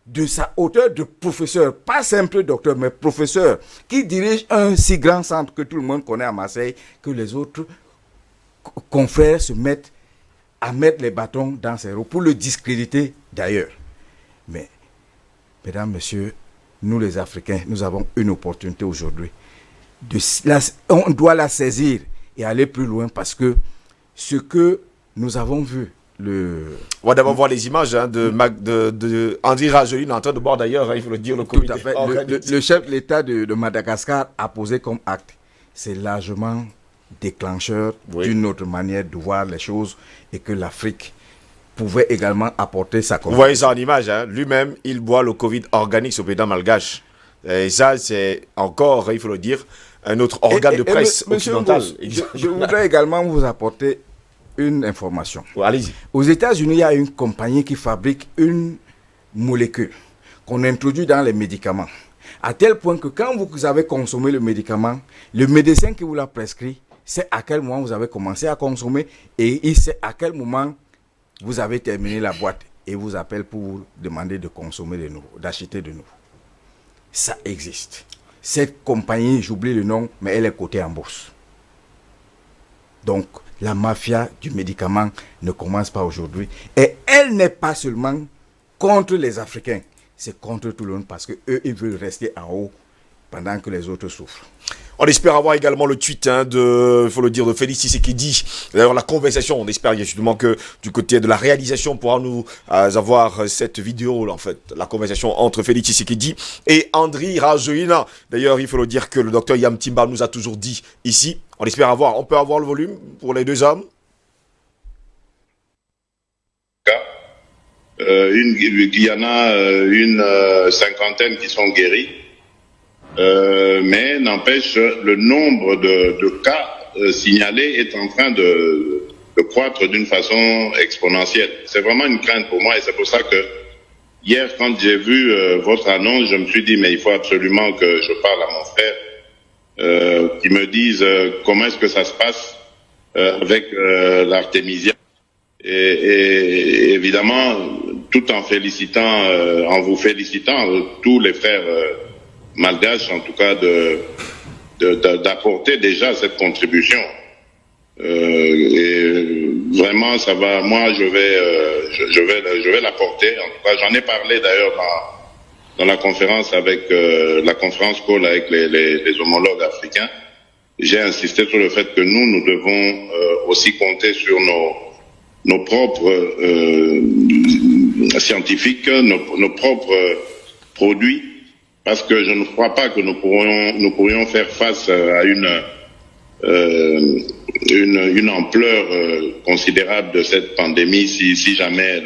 Speaker 2: de sa hauteur de professeur, pas simple docteur, mais professeur, qui dirige un si grand centre que tout le monde connaît à Marseille, que les autres confrères se mettent à mettre les bâtons dans ses roues pour le discréditer d'ailleurs. Mais, mesdames, messieurs, nous les Africains, nous avons une opportunité aujourd'hui. On doit la saisir et aller plus loin parce que ce que nous avons vu,
Speaker 1: on va d'abord voir les images de Andry Rajoelina en train de boire d'ailleurs, il faut le dire, le comité.
Speaker 2: Tout à fait. Le chef de l'État de Madagascar a posé comme acte. C'est largement déclencheur d'une autre manière de voir les choses et que l'Afrique pouvait également apporter sa contribution.
Speaker 1: Vous voyez ça en image, lui-même, il boit le Covid organique sur président malgache. Et ça, c'est encore, il faut le dire, un autre organe de presse occidental.
Speaker 2: Je voudrais également vous apporter une information.
Speaker 1: Allez-y.
Speaker 2: Aux États-Unis, il y a une compagnie qui fabrique une molécule qu'on introduit dans les médicaments. À tel point que quand vous avez consommé le médicament, le médecin qui vous l'a prescrit sait à quel moment vous avez commencé à consommer et il sait à quel moment vous avez terminé la boîte et vous appelle pour vous demander de consommer de nouveau, d'acheter de nouveau. Ça existe. Cette compagnie, j'oublie le nom, mais elle est cotée en bourse. Donc, la mafia du médicament ne commence pas aujourd'hui. Et elle n'est pas seulement contre les Africains, c'est contre tout le monde parce qu'eux, ils veulent rester en haut pendant que les autres souffrent.
Speaker 1: On espère avoir également le tweet il faut le dire, de Félix Tshisekedi. D'ailleurs, la conversation, on espère justement que du côté de la réalisation, on pourra nous avoir cette vidéo, en fait, la conversation entre Félix Tshisekedi et Andry Rajoelina. D'ailleurs, il faut le dire que le docteur Yam Timba nous a toujours dit ici, on espère on peut avoir le volume pour les deux hommes.
Speaker 6: Il y en a une cinquantaine qui sont guéris. Mais n'empêche, le nombre de cas signalés est en train de croître d'une façon exponentielle. C'est vraiment une crainte pour moi et c'est pour ça que hier, quand j'ai vu votre annonce, je me suis dit, mais il faut absolument que je parle à mon frère, qui me dise comment est-ce que ça se passe avec l'Artémisia. Et évidemment, tout en vous félicitant, tous les frères malgaches, en tout cas, d'apporter déjà cette contribution. Et vraiment, ça va. Moi, je vais l'apporter. En tout cas, j'en ai parlé d'ailleurs dans la conférence avec la conférence call avec les homologues africains. J'ai insisté sur le fait que nous devons aussi compter sur nos propres scientifiques, nos propres produits, parce que je ne crois pas que nous pourrions faire face à une ampleur considérable de cette pandémie si jamais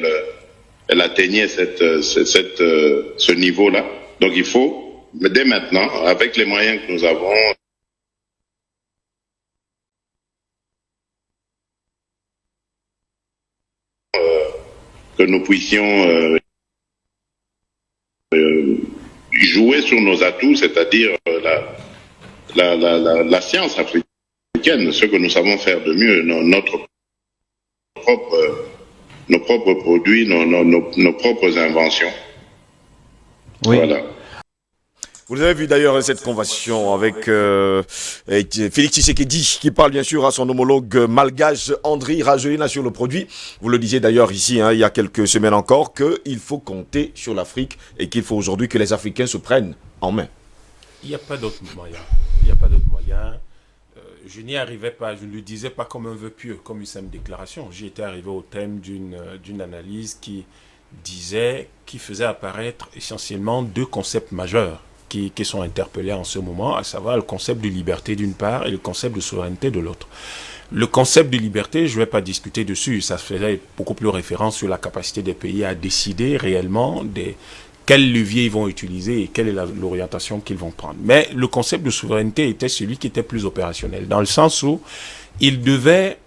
Speaker 6: elle atteignait ce niveau-là. Donc il faut, dès maintenant, avec les moyens que nous avons, que nous puissions jouer sur nos atouts, c'est-à-dire la science africaine, ce que nous savons faire de mieux, nos propres produits, nos propres inventions.
Speaker 1: Oui. Voilà. Vous avez vu d'ailleurs cette conversation avec Félix Tshisekedi qui parle bien sûr à son homologue malgache Andry Rajoelina sur le produit. Vous le disiez d'ailleurs ici, il y a quelques semaines encore, qu'il faut compter sur l'Afrique et qu'il faut aujourd'hui que les Africains se prennent en main.
Speaker 5: Il n'y a pas d'autre moyen. Il n'y a pas d'autre moyen. Je n'y arrivais pas, je ne le disais pas comme un vœu pieux, comme une simple déclaration. J'y étais arrivé au thème d'une analyse qui faisait apparaître essentiellement deux concepts majeurs qui sont interpellés en ce moment, à savoir le concept de liberté d'une part et le concept de souveraineté de l'autre. Le concept de liberté, je ne vais pas discuter dessus, ça faisait beaucoup plus référence sur la capacité des pays à décider réellement quels leviers ils vont utiliser et quelle est l'orientation qu'ils vont prendre. Mais le concept de souveraineté était celui qui était plus opérationnel, dans le sens où il devait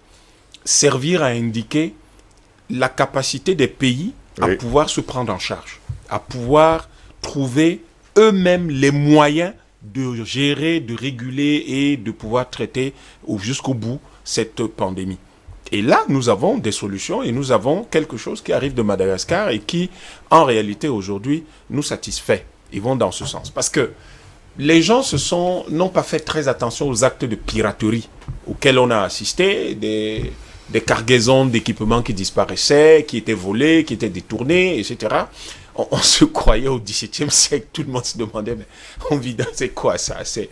Speaker 5: servir à indiquer la capacité des pays à pouvoir se prendre en charge, à pouvoir trouver eux-mêmes les moyens de gérer, de réguler et de pouvoir traiter jusqu'au bout cette pandémie. Et là, nous avons des solutions et nous avons quelque chose qui arrive de Madagascar et qui, en réalité, aujourd'hui, nous satisfait. Ils vont dans ce sens. Parce que les gens n'ont pas fait très attention aux actes de piraterie auxquels on a assisté, des cargaisons d'équipements qui disparaissaient, qui étaient volés, qui étaient détournés, etc. On se croyait au XVIIe siècle, tout le monde se demandait, mais on vit dans, c'est quoi ça? C'est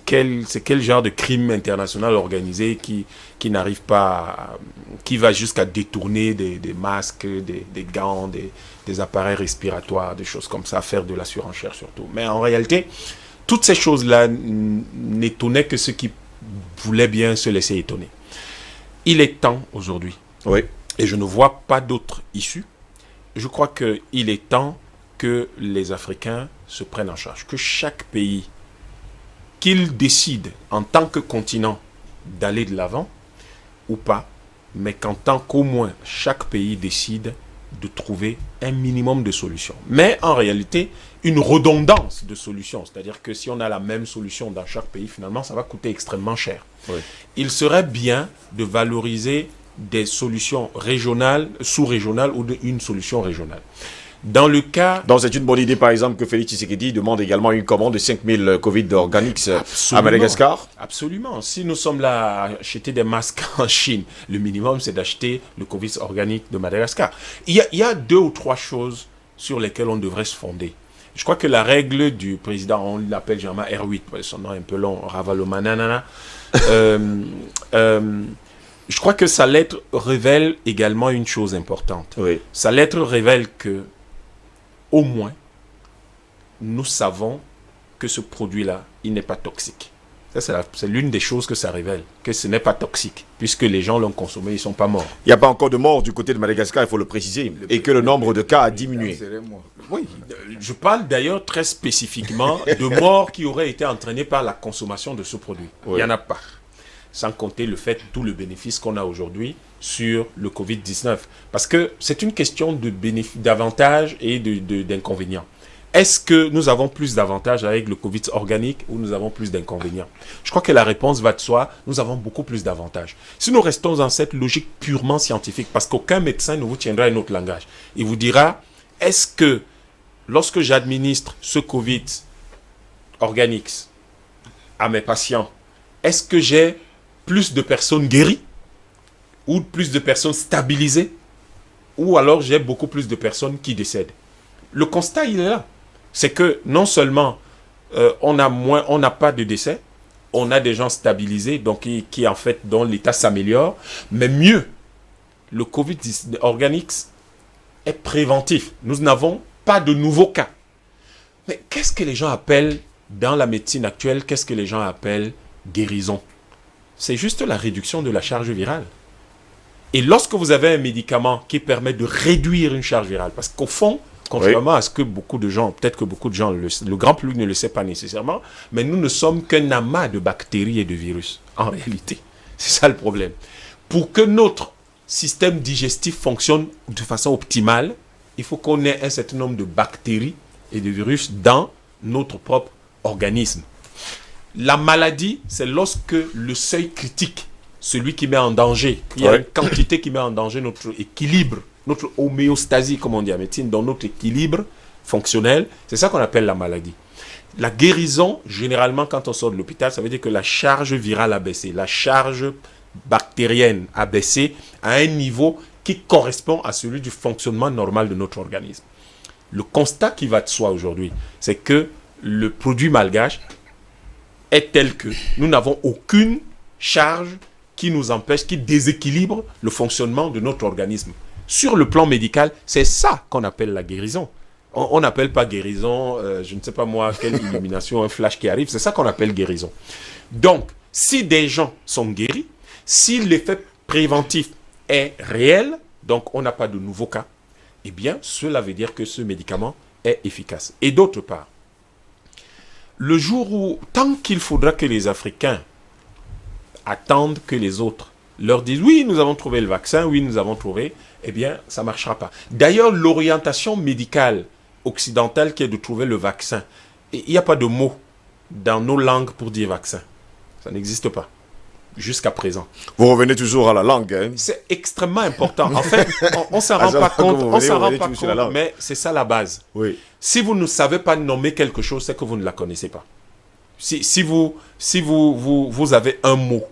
Speaker 5: quel genre de crime international organisé qui n'arrive pas, qui va jusqu'à détourner des masques, des gants, des appareils respiratoires, des choses comme ça, faire de la surenchère surtout. Mais en réalité, toutes ces choses-là n'étonnaient que ceux qui voulaient bien se laisser étonner. Il est temps aujourd'hui, et je ne vois pas d'autre issue. Je crois qu'il est temps que les Africains se prennent en charge, que chaque pays, qu'il décide en tant que continent d'aller de l'avant ou pas, mais qu'en tant qu'au moins chaque pays décide de trouver un minimum de solutions. Mais en réalité, une redondance de solutions, c'est-à-dire que si on a la même solution dans chaque pays, finalement, ça va coûter extrêmement cher. Il serait bien de valoriser des solutions régionales, sous-régionales ou une solution régionale. Dans le cas...
Speaker 1: Donc c'est une bonne idée par exemple que Félix Tshisekedi demande également une commande de 5000 Covid Organics à Madagascar.
Speaker 5: Absolument. Si nous sommes là à acheter des masques en Chine, le minimum c'est d'acheter le Covid Organic de Madagascar. Il y a 2 ou 3 choses sur lesquelles on devrait se fonder. Je crois que la règle du président, on l'appelle généralement R8, son nom est un peu long, Ravalomanana, je crois que sa lettre révèle également une chose importante. Sa lettre révèle que, au moins, nous savons que ce produit-là, il n'est pas toxique. Ça, c'est l'une des choses que ça révèle, que ce n'est pas toxique, puisque les gens l'ont consommé, ils ne sont pas morts.
Speaker 1: Il n'y a pas encore de morts du côté de Madagascar, il faut le préciser, et que le nombre de cas a diminué.
Speaker 5: Oui, je parle d'ailleurs très spécifiquement de morts qui auraient été entraînées par la consommation de ce produit. Il n'y en a pas. Sans compter le fait, tout le bénéfice qu'on a aujourd'hui sur le Covid-19. Parce que c'est une question de d'avantages et d'inconvénients. Est-ce que nous avons plus d'avantages avec le Covid organique ou nous avons plus d'inconvénients? Je crois que la réponse va de soi, nous avons beaucoup plus d'avantages. Si nous restons dans cette logique purement scientifique, parce qu'aucun médecin ne vous tiendra un autre langage, il vous dira, est-ce que lorsque j'administre ce Covid organique à mes patients, est-ce que j'ai plus de personnes guéries ou plus de personnes stabilisées ou alors j'ai beaucoup plus de personnes qui décèdent? Le constat, il est là. C'est que non seulement on n'a pas de décès, on a des gens stabilisés, donc qui en fait, dont l'état s'améliore, mais mieux, le Covid organique est préventif. Nous n'avons pas de nouveaux cas. Mais qu'est-ce que les gens appellent, dans la médecine actuelle, qu'est-ce que les gens appellent guérison? C'est juste la réduction de la charge virale. Et lorsque vous avez un médicament qui permet de réduire une charge virale, parce qu'au fond, contrairement à ce que beaucoup de gens, peut-être que beaucoup de gens, le grand public ne le sait pas nécessairement, mais nous ne sommes qu'un amas de bactéries et de virus, en réalité. C'est ça le problème. Pour que notre système digestif fonctionne de façon optimale, il faut qu'on ait un certain nombre de bactéries et de virus dans notre propre organisme. La maladie, c'est lorsque le seuil critique, celui qui met en danger, il y a une quantité qui met en danger notre équilibre, notre homéostasie, comme on dit en médecine, dans notre équilibre fonctionnel, c'est ça qu'on appelle la maladie. La guérison, généralement, quand on sort de l'hôpital, ça veut dire que la charge virale a baissé, la charge bactérienne a baissé à un niveau qui correspond à celui du fonctionnement normal de notre organisme. Le constat qui va de soi aujourd'hui, c'est que le produit malgache est tel que nous n'avons aucune charge qui nous empêche, qui déséquilibre le fonctionnement de notre organisme. Sur le plan médical, c'est ça qu'on appelle la guérison. On n'appelle pas guérison, je ne sais pas moi, quelle illumination, un flash qui arrive, c'est ça qu'on appelle guérison. Donc, si des gens sont guéris, si l'effet préventif est réel, donc on n'a pas de nouveaux cas, eh bien, cela veut dire que ce médicament est efficace. Et d'autre part, le jour où, tant qu'il faudra que les Africains attendent que les autres leur disent « oui, nous avons trouvé le vaccin, oui, nous avons trouvé », eh bien, ça ne marchera pas. D'ailleurs, l'orientation médicale occidentale qui est de trouver le vaccin, il n'y a pas de mot dans nos langues pour dire vaccin. Ça n'existe pas, jusqu'à présent.
Speaker 1: Vous revenez toujours à la langue. Hein?
Speaker 5: C'est extrêmement important. En fait, on ne s'en rend pas compte, mais c'est ça la base.
Speaker 1: Oui.
Speaker 5: Si vous ne savez pas nommer quelque chose, c'est que vous ne la connaissez pas. Si vous avez un mot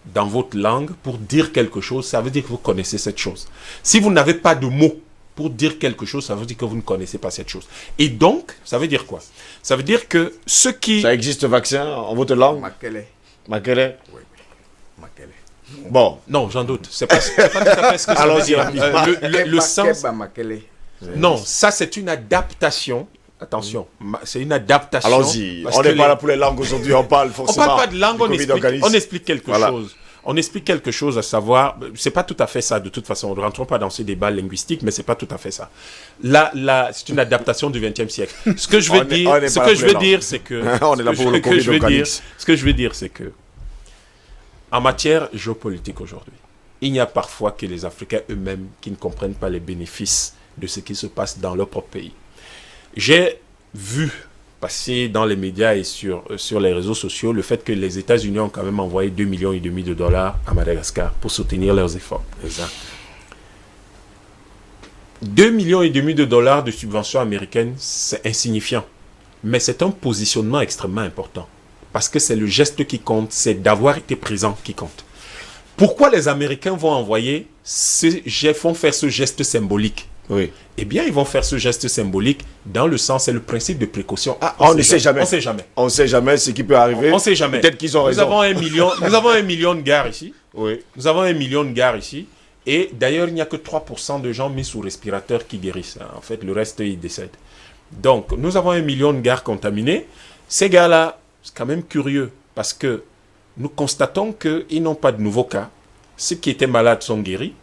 Speaker 5: dans votre langue pour dire quelque chose, ça veut dire que vous connaissez cette chose. Si vous n'avez pas de mots pour dire quelque chose, ça veut dire que vous ne connaissez pas cette chose. Et donc, ça veut dire quoi? Ça veut dire que ceux qui...
Speaker 1: Ça existe vaccin en votre langue?
Speaker 2: Makele.
Speaker 1: Makele?
Speaker 2: Oui, Makele.
Speaker 1: Bon.
Speaker 5: Non, j'en doute. C'est pas tout à fait ce que ça veut dire. Le sens...
Speaker 2: Makele.
Speaker 5: Non, ça c'est une adaptation. Attention, c'est une adaptation.
Speaker 1: Allons-y, on n'est pas là pour les langues aujourd'hui, on parle forcément.
Speaker 5: On parle pas de langue, on explique quelque chose. On explique quelque chose, à savoir, c'est pas tout à fait ça de toute façon, on ne rentre pas dans ces débats linguistiques, mais c'est pas tout à fait ça. Là, c'est une adaptation du XXe siècle. Ce que je veux dire, c'est que...
Speaker 1: On est là pour le Covid organique.
Speaker 5: Ce que je veux dire, c'est que, en matière géopolitique aujourd'hui, il n'y a parfois que les Africains eux-mêmes qui ne comprennent pas les bénéfices de ce qui se passe dans leur propre pays. J'ai vu passer dans les médias et sur les réseaux sociaux le fait que les États-Unis ont quand même envoyé 2,5 millions de dollars à Madagascar pour soutenir leurs efforts.
Speaker 2: Exact.
Speaker 5: 2,5 millions de dollars de subventions américaines, c'est insignifiant. Mais c'est un positionnement extrêmement important. Parce que c'est le geste qui compte, c'est d'avoir été présent qui compte. Pourquoi les Américains vont faire ce geste symbolique?
Speaker 1: Oui.
Speaker 5: Eh bien, ils vont faire ce geste symbolique dans le sens, c'est le principe de précaution. Ah,
Speaker 1: on ne sait jamais.
Speaker 5: On sait jamais.
Speaker 1: On ne sait jamais ce qui peut arriver.
Speaker 5: On ne sait jamais.
Speaker 1: Peut-être qu'ils ont raison.
Speaker 5: Nous avons 1 million de gares ici.
Speaker 1: Oui.
Speaker 5: Nous avons 1 million de gares ici. Et d'ailleurs, il n'y a que 3% de gens mis sous respirateur qui guérissent. En fait, le reste, ils décèdent. Donc, nous avons 1 million de gares contaminées. Ces gars-là, c'est quand même curieux parce que nous constatons qu'ils n'ont pas de nouveaux cas. Ceux qui étaient malades sont guéris.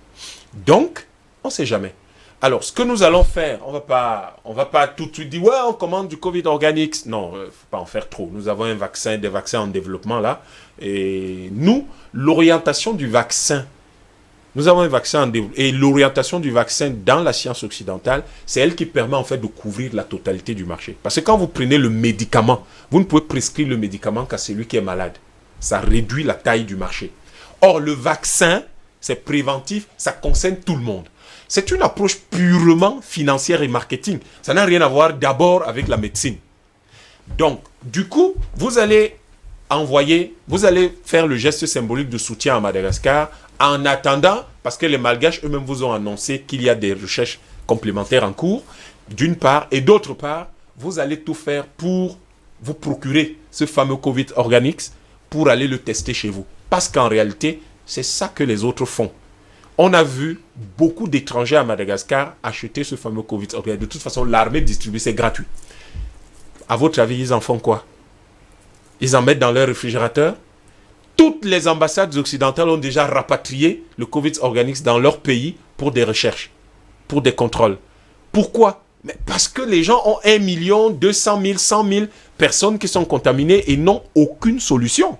Speaker 5: Donc, on ne sait jamais. Alors, ce que nous allons faire, on va pas tout de suite dire, ouais, on commande du Covid organique. Non, faut pas en faire trop. Nous avons des vaccins en développement là. Et nous, l'orientation du vaccin Nous avons un vaccin en développement. Et l'orientation du vaccin dans la science occidentale, c'est elle qui permet en fait de couvrir la totalité du marché. Parce que quand vous prenez le médicament, vous ne pouvez prescrire le médicament qu'à celui qui est malade. Ça réduit la taille du marché. Or, le vaccin, c'est préventif, ça concerne tout le monde. C'est une approche purement financière et marketing. Ça n'a rien à voir d'abord avec la médecine. Donc, du coup, vous allez faire le geste symbolique de soutien à Madagascar en attendant, parce que les Malgaches eux-mêmes vous ont annoncé qu'il y a des recherches complémentaires en cours, d'une part, et d'autre part, vous allez tout faire pour vous procurer ce fameux Covid Organics pour aller le tester chez vous. Parce qu'en réalité, c'est ça que les autres font. On a vu beaucoup d'étrangers à Madagascar acheter ce fameux Covid Organics. De toute façon, l'armée distribue, c'est gratuit. À votre avis, ils en font quoi? Ils en mettent dans leur réfrigérateur? Toutes les ambassades occidentales ont déjà rapatrié le Covid Organics dans leur pays pour des recherches, pour des contrôles. Pourquoi? Mais parce que les gens ont 1 million, 200 000, 100 000 personnes qui sont contaminées et n'ont aucune solution.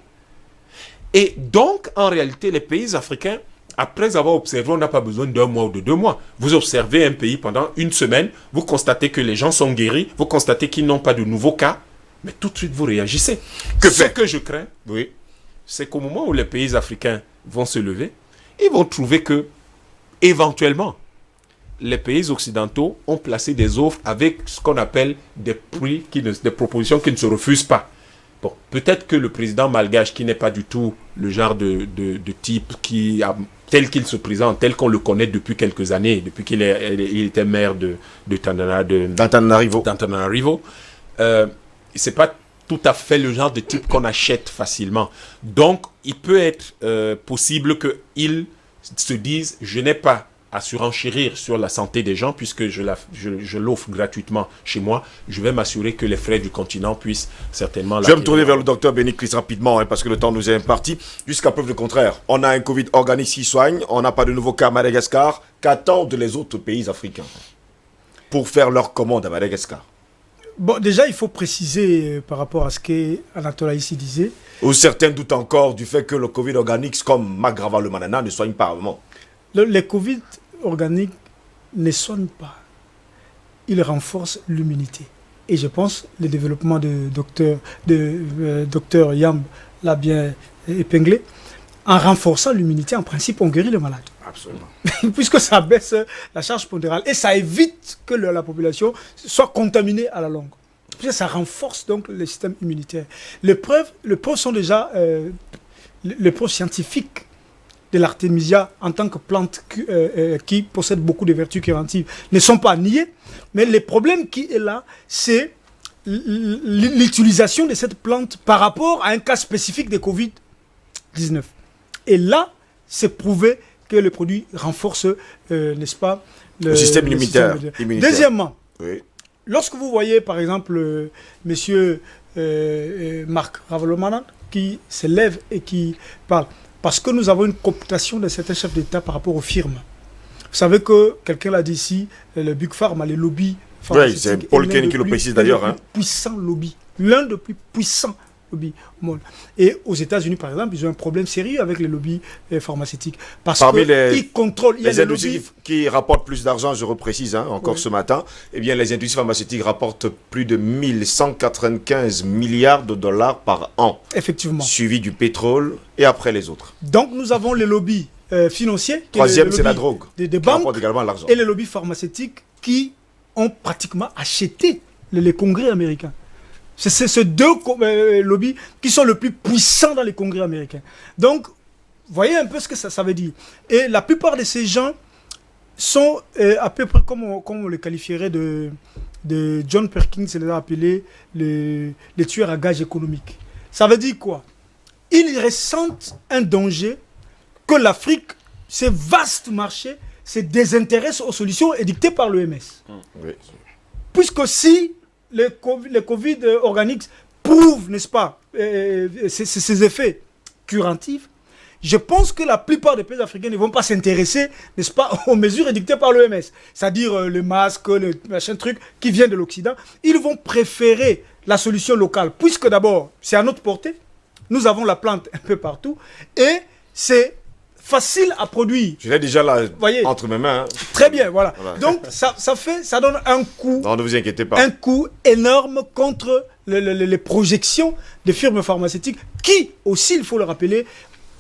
Speaker 5: Et donc, en réalité, les pays africains, après avoir observé, on n'a pas besoin d'1 mois ou de 2 mois. Vous observez un pays pendant 1 semaine, vous constatez que les gens sont guéris, vous constatez qu'ils n'ont pas de nouveaux cas, mais tout de suite vous réagissez. Ce que je crains, oui, c'est qu'au moment où les pays africains vont se lever, ils vont trouver que, éventuellement, les pays occidentaux ont placé des offres avec ce qu'on appelle des prix, des propositions qui ne se refusent pas. Bon, peut-être que le président malgache, qui n'est pas du tout le genre de type tel qu'il se présente, tel qu'on le connaît depuis quelques années, depuis qu'il était maire d'Antananarivo, c'est pas tout à fait le genre de type qu'on achète facilement. Donc, il peut être possible qu'il se dise, je n'ai pas à surenchérir sur la santé des gens puisque je l'offre gratuitement chez moi. Je vais m'assurer que les frais du continent puissent certainement...
Speaker 1: Je vais me tourner vers le docteur Bénicris rapidement parce que le temps nous est imparti. Jusqu'à preuve du contraire, on a un Covid Organics qui soigne, on n'a pas de nouveau cas à Madagascar. Qu'attendent les autres pays africains pour faire leur commande à Madagascar?
Speaker 3: Bon, déjà, il faut préciser par rapport à ce qu'Anatole ici disait.
Speaker 1: Ou certains doutent encore du fait que le Covid Organics, comme Magrava-le-Manana, ne soigne pas vraiment.
Speaker 3: Les Covid organiques ne soignent pas. Ils renforcent l'immunité. Et je pense que le développement de docteur Yamb l'a bien épinglé. En renforçant l'immunité, en principe, on guérit les malades.
Speaker 1: Absolument.
Speaker 3: Puisque ça baisse la charge pondérale et ça évite que la population soit contaminée à la longue. Puisque ça renforce donc le système immunitaire. Les preuves sont déjà les preuves scientifiques de l'artémisia en tant que plante qui possède beaucoup de vertus curatives ne sont pas niées, mais le problème qui est là, c'est l'utilisation de cette plante par rapport à un cas spécifique de Covid-19. Et là, c'est prouvé que le produit renforce, n'est-ce pas,
Speaker 1: le système immunitaire.
Speaker 3: Deuxièmement,
Speaker 1: oui.
Speaker 3: Lorsque vous voyez par exemple monsieur Marc Ravalomanana qui se lève et qui parle, parce que nous avons une cooptation de certains chefs d'État par rapport aux firmes. Vous savez que, quelqu'un l'a dit ici, le Big Pharma, les lobbies
Speaker 1: pharmaceutiques. Oui, c'est Paul Ken qui le précise d'ailleurs.
Speaker 3: L'un des plus puissants lobbies. L'un des plus puissants lobbies au monde. Et aux États-Unis, par exemple, ils ont un problème sérieux avec les lobbies pharmaceutiques. Parce qu'ils contrôlent.
Speaker 1: Les industries qui rapportent plus d'argent, je reprécise encore ce matin, eh bien, les industries pharmaceutiques rapportent plus de 1195 milliards de dollars par an.
Speaker 3: Effectivement.
Speaker 1: Suivi du pétrole et après les autres.
Speaker 3: Donc, nous avons les lobbies financiers.
Speaker 1: Troisième, c'est la drogue.
Speaker 3: Des banques
Speaker 1: également l'argent.
Speaker 3: Et les lobbies pharmaceutiques qui ont pratiquement acheté les congrès américains. C'est ces deux lobbies qui sont les plus puissants dans les congrès américains. Donc, voyez un peu ce que ça veut dire. Et la plupart de ces gens sont à peu près comme on les qualifierait de John Perkins, il les a appelés les tueurs à gages économiques. Ça veut dire quoi? Ils ressentent un danger que l'Afrique, ces vastes marchés, se désintéressent aux solutions édictées par l'OMS.
Speaker 1: Oui.
Speaker 3: Puisque si les Covid organiques prouvent, n'est-ce pas, ces effets curatifs, je pense que la plupart des pays africains ne vont pas s'intéresser, n'est-ce pas, aux mesures édictées par l'OMS. C'est-à-dire le masque, le machin truc qui vient de l'Occident. Ils vont préférer la solution locale, puisque d'abord, c'est à notre portée. Nous avons la plante un peu partout. Et c'est facile à produire.
Speaker 1: Je l'ai déjà là
Speaker 3: Voyez.
Speaker 1: entre mes mains.
Speaker 3: Très bien, voilà.
Speaker 1: Voilà.
Speaker 3: Donc, ça donne un coût.
Speaker 1: Non, ne vous inquiétez pas.
Speaker 3: Un coût énorme contre les projections des firmes pharmaceutiques qui, aussi, il faut le rappeler,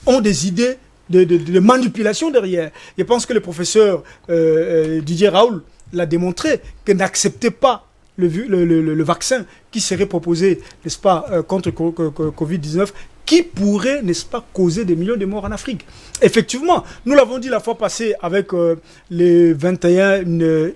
Speaker 3: ont des idées de manipulation derrière. Je pense que le professeur Didier Raoult l'a démontré, que n'acceptait pas le vaccin qui serait proposé, n'est-ce pas, contre Covid-19, qui pourrait, n'est-ce pas, causer des millions de morts en Afrique. Effectivement, nous l'avons dit la fois passée avec les 21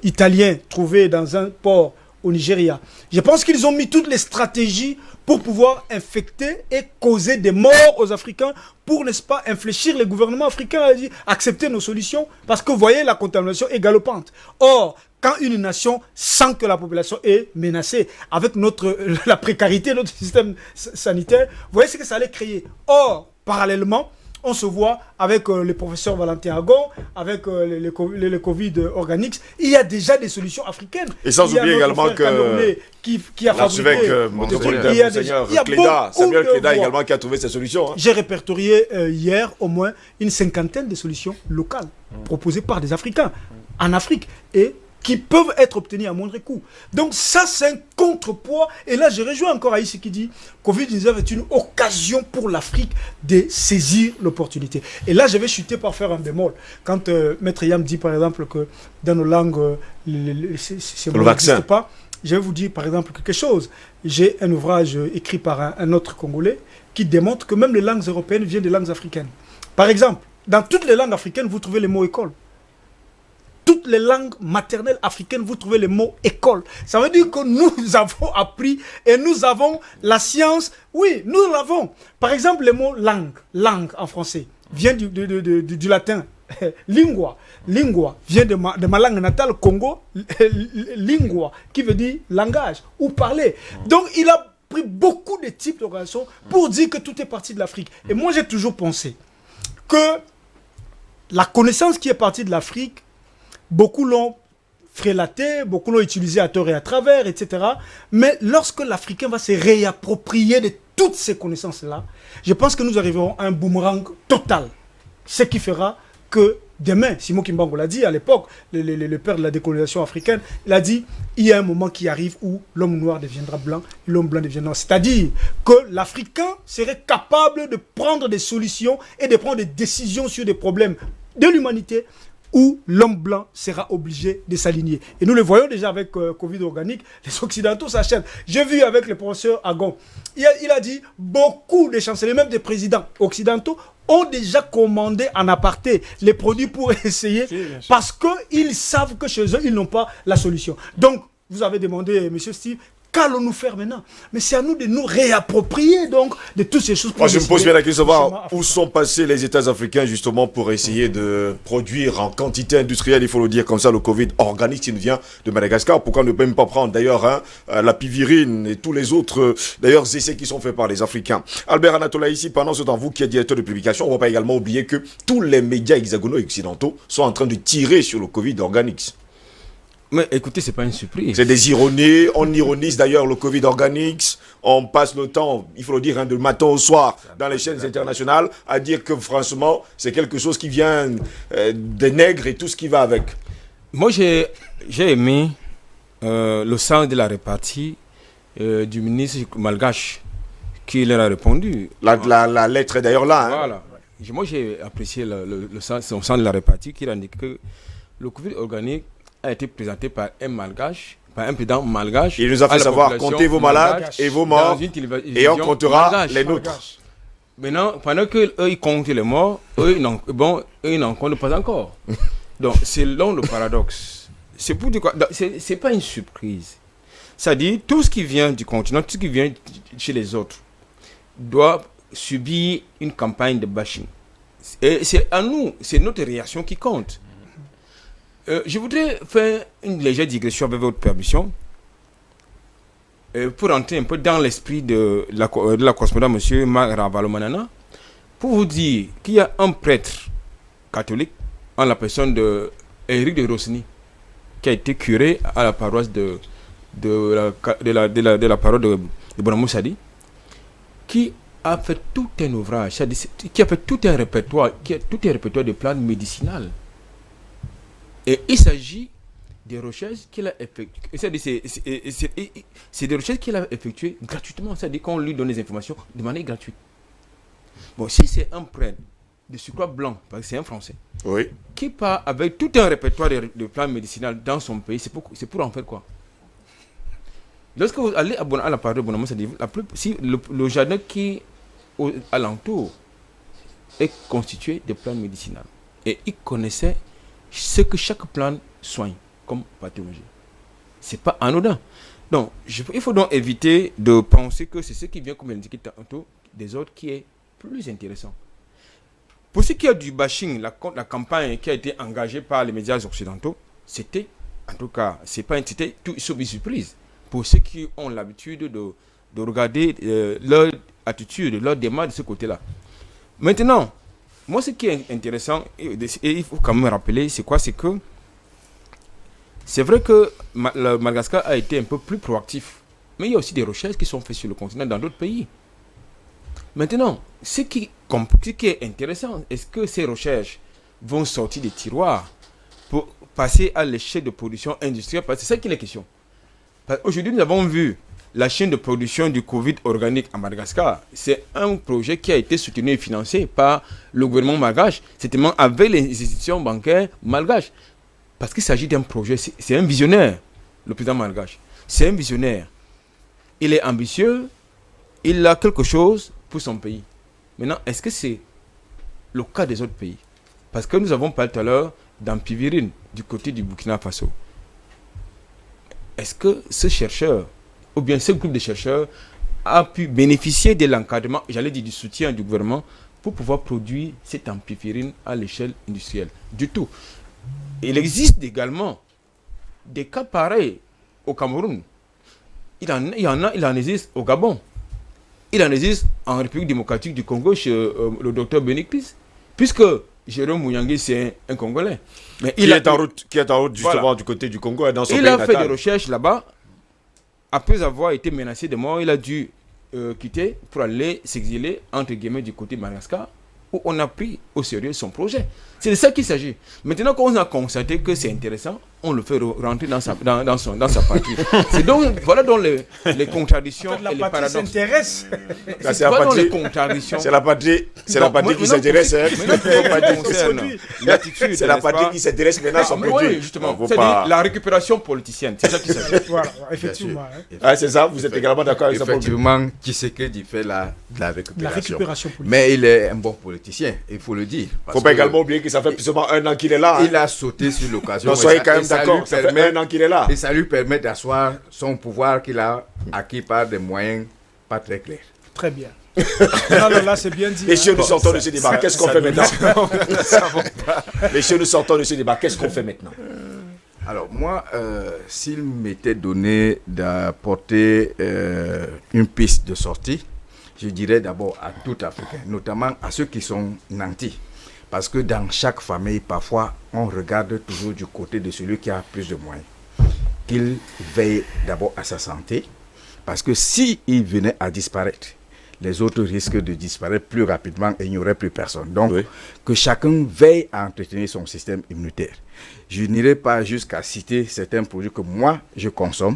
Speaker 3: Italiens trouvés dans un port au Nigeria. Je pense qu'ils ont mis toutes les stratégies pour pouvoir infecter et causer des morts aux Africains, pour, n'est-ce pas, infléchir les gouvernements africains à dire accepter nos solutions, parce que vous voyez, la contamination est galopante. Or, quand une nation sent que la population est menacée, avec la précarité de notre système sanitaire, vous voyez ce que ça allait créer. Or, parallèlement, on se voit avec le professeur Valentin Agon, avec le Covid organique, il y a déjà des solutions africaines.
Speaker 1: Et sans oublier également que
Speaker 3: qui a fabriqué
Speaker 1: Samuel Cléda également qui a trouvé ces solutions. Hein.
Speaker 3: J'ai répertorié hier au moins une cinquantaine de solutions locales proposées par des Africains en Afrique et qui peuvent être obtenus à moindre coût. Donc ça, c'est un contrepoids. Et là, je rejoins encore Aïssi qui dit Covid-19 est une occasion pour l'Afrique de saisir l'opportunité. Et là, je vais chuter par faire un bémol. Quand Maître Yam dit, par exemple, que dans nos langues, ces mots n'existent pas, je vais vous dire, par exemple, quelque chose. J'ai un ouvrage écrit par un autre Congolais qui démontre que même les langues européennes viennent des langues africaines. Par exemple, dans toutes les langues africaines, vous trouvez le mot école. Toutes les langues maternelles africaines, vous trouvez le mot école. Ça veut dire que nous avons appris et nous avons la science. Oui, nous l'avons. Par exemple, le mot langue en français, vient du latin. Lingua. Lingua vient de ma langue natale, Congo. Lingua, qui veut dire langage ou parler. Donc, il a pris beaucoup de types d'organisations pour dire que tout est parti de l'Afrique. Et moi, j'ai toujours pensé que la connaissance qui est partie de l'Afrique, beaucoup l'ont frélaté, beaucoup l'ont utilisé à tort et à travers, etc. Mais lorsque l'Africain va se réapproprier de toutes ces connaissances-là, je pense que nous arriverons à un boomerang total. Ce qui fera que demain, Simon Kimbangu l'a dit à l'époque, le père de la décolonisation africaine, il a dit, il y a un moment qui arrive où l'homme noir deviendra blanc, et l'homme blanc deviendra noir. C'est-à-dire que l'Africain serait capable de prendre des solutions et de prendre des décisions sur des problèmes de l'humanité, où l'homme blanc sera obligé de s'aligner. Et nous le voyons déjà avec Covid organique, les Occidentaux s'achètent. J'ai vu avec le professeur Agon, il a dit beaucoup de chanceliers, même des présidents occidentaux, ont déjà commandé en aparté les produits pour essayer, parce qu'ils savent que chez eux, ils n'ont pas la solution. Donc, vous avez demandé, M. Steve, qu'allons-nous faire maintenant? Mais c'est à nous de nous réapproprier donc de toutes ces choses.
Speaker 1: Moi, je me pose bien la question de savoir où sont passés les États africains justement pour essayer de produire en quantité industrielle, il faut le dire comme ça, le Covid organique qui nous vient de Madagascar. Pourquoi ne même pas prendre d'ailleurs la pivirine et tous les autres d'ailleurs essais qui sont faits par les Africains. Albert Anatola ici, pendant ce temps, vous qui êtes directeur de publication, on ne va pas également oublier que tous les médias hexagonaux et occidentaux sont en train de tirer sur le Covid organique.
Speaker 4: Mais écoutez, c'est pas une surprise.
Speaker 1: C'est des ironies, on ironise d'ailleurs le Covid organique, on passe le temps, il faut le dire, de matin au soir dans les chaînes internationales à dire que franchement, c'est quelque chose qui vient des nègres et tout ce qui va avec.
Speaker 4: Moi, j'ai aimé le sens de la répartie du ministre malgache qui leur a répondu.
Speaker 1: La lettre est d'ailleurs là. Hein.
Speaker 4: Voilà. Moi, j'ai apprécié le sens de la répartie qui indique que le Covid organique a été présenté par un malgache, par un président malgache.
Speaker 1: Il nous a fait savoir, comptez vos malades et vos morts, et on comptera les nôtres.
Speaker 4: Maintenant, pendant qu'eux, ils comptent les morts, eux, ils n'en comptent pas encore. Donc, c'est là le paradoxe. C'est pour dire quoi? C'est pas une surprise. C'est-à-dire, tout ce qui vient du continent, tout ce qui vient chez les autres, doit subir une campagne de bashing. Et c'est à nous, c'est notre réaction qui compte. Je voudrais faire une légère digression avec votre permission pour entrer un peu dans l'esprit de la correspondante M. Marc Ravalomanana, pour vous dire qu'il y a un prêtre catholique en la personne de Éric de Rossini qui a été curé à la paroisse de la parole de Bonamou Sadi, qui a fait tout un ouvrage, qui a fait tout un répertoire, de plantes médicinales. Et il s'agit des recherches qu'il a effectuées. C'est des recherches qu'il a effectuées gratuitement, c'est-à-dire qu'on lui donne des informations de manière gratuite. Bon, si c'est un prêtre de surcroît blanc, parce que c'est un Français,
Speaker 1: Oui.
Speaker 4: qui part avec tout un répertoire de plantes médicinales dans son pays, c'est pour en faire quoi? Lorsque vous allez à la parole de Bonamassa, c'est-à-dire si le jardin qui est alentour est constitué de plantes médicinales, et il connaissait ce que chaque plante soigne comme pathologie. C'est pas anodin. Donc, il faut donc éviter de penser que c'est ce qui vient, comme je l'ai indiqué tantôt, des autres qui est plus intéressant. Pour ce qui est du bashing, la campagne qui a été engagée par les médias occidentaux, c'était, en tout cas, c'était tout surprise. Pour ceux qui ont l'habitude de regarder leur attitude, leur démarche de ce côté-là. Maintenant, moi, ce qui est intéressant, et il faut quand même rappeler, c'est quoi? C'est que c'est vrai que le Madagascar a été un peu plus proactif, mais il y a aussi des recherches qui sont faites sur le continent dans d'autres pays. Maintenant, ce qui est intéressant, est-ce que ces recherches vont sortir des tiroirs pour passer à l'échelle de production industrielle? Parce que c'est ça qui est la question. Aujourd'hui, nous avons vu la chaîne de production du Covid organique à Madagascar. C'est un projet qui a été soutenu et financé par le gouvernement malgache, certainement avec les institutions bancaires malgaches. Parce qu'il s'agit d'un projet, c'est un visionnaire, le président malgache. C'est un visionnaire. Il est ambitieux, il a quelque chose pour son pays. Maintenant, est-ce que c'est le cas des autres pays? Parce que nous avons parlé tout à l'heure d'Ampivirine, du côté du Burkina Faso. Est-ce que ce chercheur, ou bien ce groupe de chercheurs, a pu bénéficier de l'encadrement, j'allais dire du soutien du gouvernement, pour pouvoir produire cette amphiphérine à l'échelle industrielle? Du tout. Il existe également des cas pareils au Cameroun. Il en existe au Gabon. Il en existe en République démocratique du Congo chez le docteur Beneklis, puisque Jérôme Mouyangui, c'est un Congolais. Mais
Speaker 1: qui est en route justement voilà, du côté du Congo et dans son pays natal.
Speaker 4: Il a fait des recherches là-bas. Après avoir été menacé de mort, il a dû quitter pour aller s'exiler, entre guillemets, du côté de Madagascar, où on a pris au sérieux son projet. C'est de ça qu'il s'agit. Maintenant qu'on a constaté que c'est intéressant, on le fait rentrer dans sa patrie. C'est donc, voilà donc les contradictions et les paradoxes.
Speaker 3: S'intéresse.
Speaker 1: C'est la patrie qui s'intéresse. C'est la patrie qui s'intéresse maintenant à son produit.
Speaker 4: Oui, justement. C'est-à-dire la récupération politicienne. C'est ça qui s'agit.
Speaker 3: Voilà, effectivement.
Speaker 1: C'est ça, vous êtes également d'accord avec ça?
Speaker 2: Effectivement, Tshisekedi fait la récupération politique. Mais il est un bon politicien, il faut le dire.
Speaker 1: Il ne faut pas également oublier que ça fait plus ou moins 1 an qu'il est là.
Speaker 2: Il a sauté sur l'occasion.
Speaker 1: Donc soyez quand même d'accord, ça fait 1 an qu'il est là.
Speaker 2: Et ça lui permet d'asseoir son pouvoir qu'il a acquis par des moyens pas très clairs.
Speaker 3: Très bien. Non, là c'est bien dit.
Speaker 1: Messieurs, nous sortons de ce débat. Qu'est-ce qu'on fait maintenant? Messieurs, nous sortons de ce débat. Qu'est-ce qu'on fait maintenant?
Speaker 2: Alors moi, s'il m'était donné d'apporter une piste de sortie, je dirais d'abord à tout Africain, notamment à ceux qui sont nantis. Parce que dans chaque famille, parfois, on regarde toujours du côté de celui qui a plus de moyens. Qu'il veille d'abord à sa santé. Parce que s'il venait à disparaître, les autres risquent de disparaître plus rapidement et il n'y aurait plus personne. Donc, que chacun veille à entretenir son système immunitaire. Je n'irai pas jusqu'à citer certains produits que moi, je consomme.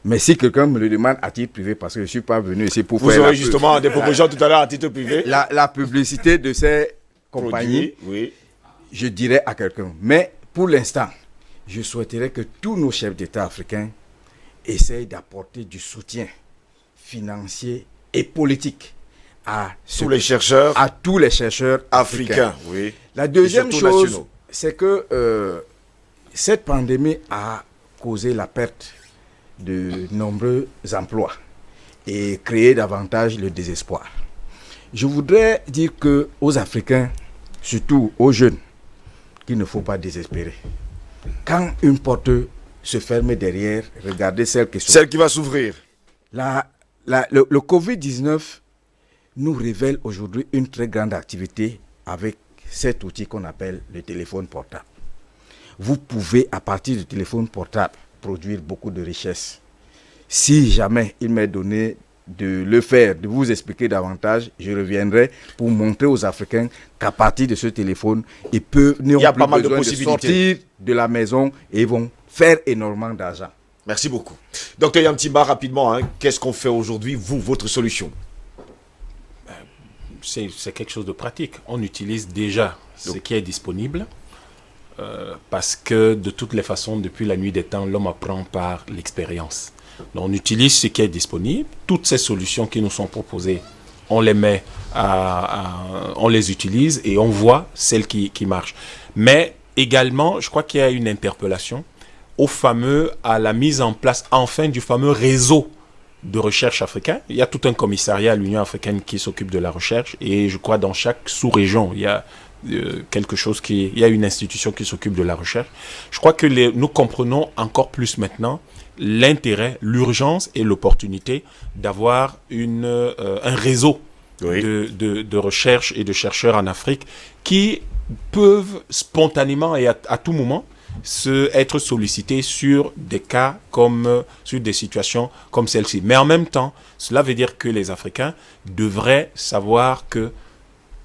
Speaker 2: Mais si quelqu'un me le demande à titre privé, parce que je ne suis pas venu ici pour faire...
Speaker 1: Vous aurez justement des propositions tout à l'heure à titre privé.
Speaker 2: La publicité de ces compagnie, je dirais à quelqu'un. Mais pour l'instant, je souhaiterais que tous nos chefs d'État africains essayent d'apporter du soutien financier et politique à
Speaker 1: tous les chercheurs
Speaker 2: africains.
Speaker 1: Oui.
Speaker 2: La deuxième chose, c'est que cette pandémie a causé la perte de nombreux emplois et créé davantage le désespoir. Je voudrais dire aux Africains, surtout aux jeunes, qu'il ne faut pas désespérer. Quand une porte se ferme derrière, regardez celle qui
Speaker 1: va s'ouvrir.
Speaker 2: Le Covid-19 nous révèle aujourd'hui une très grande activité avec cet outil qu'on appelle le téléphone portable. Vous pouvez, à partir du téléphone portable, produire beaucoup de richesses. Si jamais il m'est donné de le faire, de vous expliquer davantage, je reviendrai pour montrer aux Africains qu'à partir de ce téléphone, ils peuvent
Speaker 1: Il y a
Speaker 2: plus
Speaker 1: pas mal de
Speaker 2: besoin
Speaker 1: possibilités.
Speaker 2: sortir de la maison et ils vont faire énormément d'argent.
Speaker 1: Merci beaucoup. Docteur Yamtimba, rapidement, hein, qu'est-ce qu'on fait aujourd'hui, vous, votre solution?
Speaker 5: C'est quelque chose de pratique. On utilise déjà ce qui est disponible parce que de toutes les façons, depuis la nuit des temps, l'homme apprend par l'expérience. Donc on utilise ce qui est disponible. Toutes ces solutions qui nous sont proposées, on les met, on les utilise et on voit celles qui marchent. Mais également, je crois qu'il y a une interpellation à la mise en place enfin du fameux réseau de recherche africain. Il y a tout un commissariat à l'Union africaine qui s'occupe de la recherche et je crois dans chaque sous-région, il y a il y a une institution qui s'occupe de la recherche. Je crois que nous comprenons encore plus maintenant l'intérêt, l'urgence et l'opportunité d'avoir un réseau de recherche et de chercheurs en Afrique qui peuvent spontanément et à tout moment être sollicités sur des cas sur des situations comme celle-ci. Mais en même temps, cela veut dire que les Africains devraient savoir que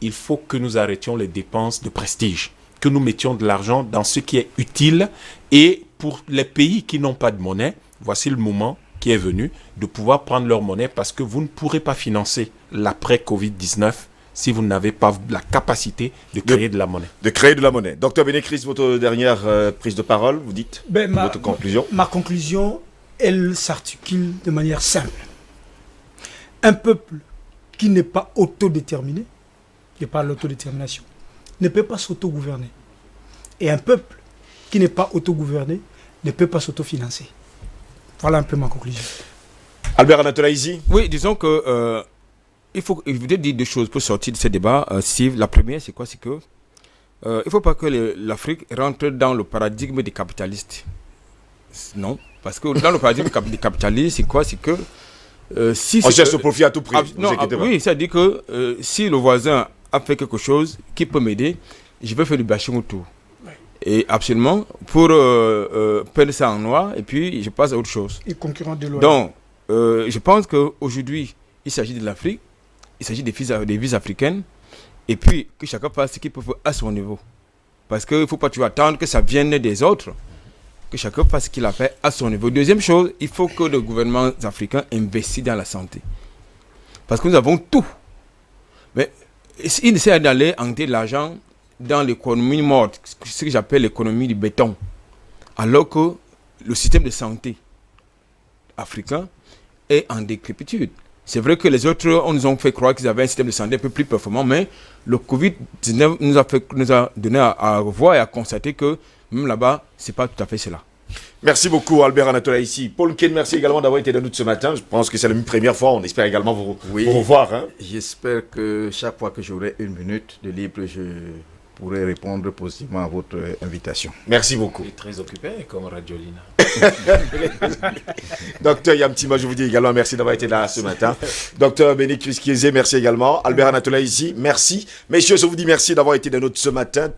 Speaker 5: il faut que nous arrêtions les dépenses de prestige, que nous mettions de l'argent dans ce qui est utile. Et pour les pays qui n'ont pas de monnaie, voici le moment qui est venu de pouvoir prendre leur monnaie parce que vous ne pourrez pas financer l'après-Covid-19 si vous n'avez pas la capacité de créer de la monnaie.
Speaker 1: De créer de la monnaie. Docteur Bénécris, votre dernière prise de parole, vous dites votre conclusion.
Speaker 3: Ma conclusion, elle s'articule de manière simple. Un peuple qui n'est pas autodéterminé, qui n'est pas l'autodétermination, ne peut pas s'autogouverner. Et un peuple qui n'est pas autogouverné ne peut pas s'autofinancer. Voilà un peu ma conclusion.
Speaker 1: Albert Anatolaïzi.
Speaker 4: Oui, disons que je voudrais dire deux choses pour sortir de ce débat. Steve, la première, c'est quoi? C'est que il ne faut pas que l'Afrique rentre dans le paradigme des capitalistes. Non, parce que dans le paradigme des capitalistes, c'est quoi? C'est que si
Speaker 1: on cherche le profit à tout prix.
Speaker 4: Oui, c'est-à-dire que si le voisin a fait quelque chose qui peut m'aider, je vais faire du bashing autour. Et absolument, pour peindre ça en noir, et puis je passe à autre chose.
Speaker 3: Et concurrent de l'ONU.
Speaker 4: Donc, je pense qu'aujourd'hui, il s'agit de l'Afrique, il s'agit des vies africaines, et puis que chacun fasse ce qu'il peut faire à son niveau. Parce qu'il ne faut pas toujours attendre que ça vienne des autres, que chacun fasse ce qu'il a fait à son niveau. Deuxième chose, il faut que le gouvernement africain investisse dans la santé. Parce que nous avons tout. Mais il essaie d'aller enlever de l'argent dans l'économie morte, ce que j'appelle l'économie du béton. Alors que le système de santé africain est en décrépitude. C'est vrai que les autres, on nous a fait croire qu'ils avaient un système de santé un peu plus performant, mais le Covid-19 nous a donné à voir et à constater que même là-bas, ce n'est pas tout à fait cela.
Speaker 1: Merci beaucoup Albert Anatolaïzi. Paul Ken, merci également d'avoir été dans nous ce matin. Je pense que c'est la première fois. On espère également vous revoir. Hein.
Speaker 2: J'espère que chaque fois que j'aurai une minute de libre, je pourrai répondre positivement à votre invitation.
Speaker 1: Merci beaucoup.
Speaker 5: Il est très occupé comme Radiolina.
Speaker 1: Docteur Yamtimba, je vous dis également merci d'avoir été là ce matin. Docteur Bénécris Kiézé, merci également. Albert Anatolaïzi, merci. Messieurs, je vous dis merci d'avoir été dans notre ce matin.